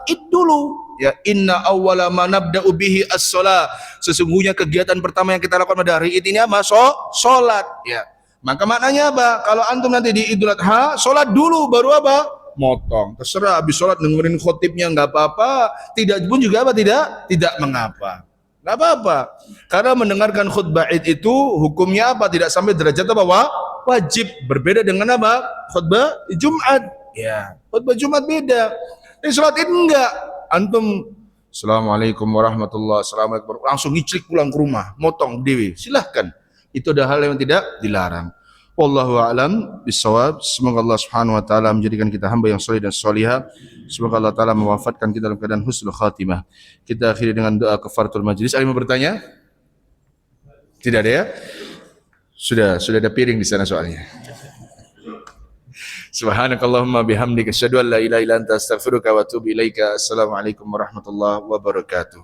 [SPEAKER 1] Id dulu. Ya, inna awwala ma nabda'u bihi as-shalah. Sesungguhnya kegiatan pertama yang kita lakukan pada hari ini apa? Salat. Ya. Maka maknanya apa? Kalau antum nanti di Idul Adha, salat dulu baru apa? Motong. Terserah habis salat dengerin khotibnya enggak apa-apa, tidak pun juga apa? Tidak mengapa. Enggak apa-apa. Karena mendengarkan khutbah Id itu hukumnya apa? Tidak sampai derajat apa? Wajib. Berbeda dengan apa? Khutbah Jumat. Ya. Khutbah Jumat beda. Ini salat Id enggak. Antum Assalamualaikum warahmatullahi wabarakatuh langsung ngiclik pulang ke rumah, motong dewi, silahkan. Itu ada hal yang tidak dilarang. Wallahu a'lam bishawab. Semoga Allah Subhanahu wa taala menjadikan kita hamba yang saleh dan salihah. Semoga Allah taala mewafatkan kita dalam keadaan husnul khatimah. Kita akhiri dengan doa kafaratul majlis. Ada yang mau bertanya? Tidak ada ya? Sudah ada piring di sana soalnya. Subhanakallahumma bihamdika asyhadu an la ilaha illa anta astaghfiruka wa atubu ilaika. Assalamualaikum warahmatullahi wabarakatuh.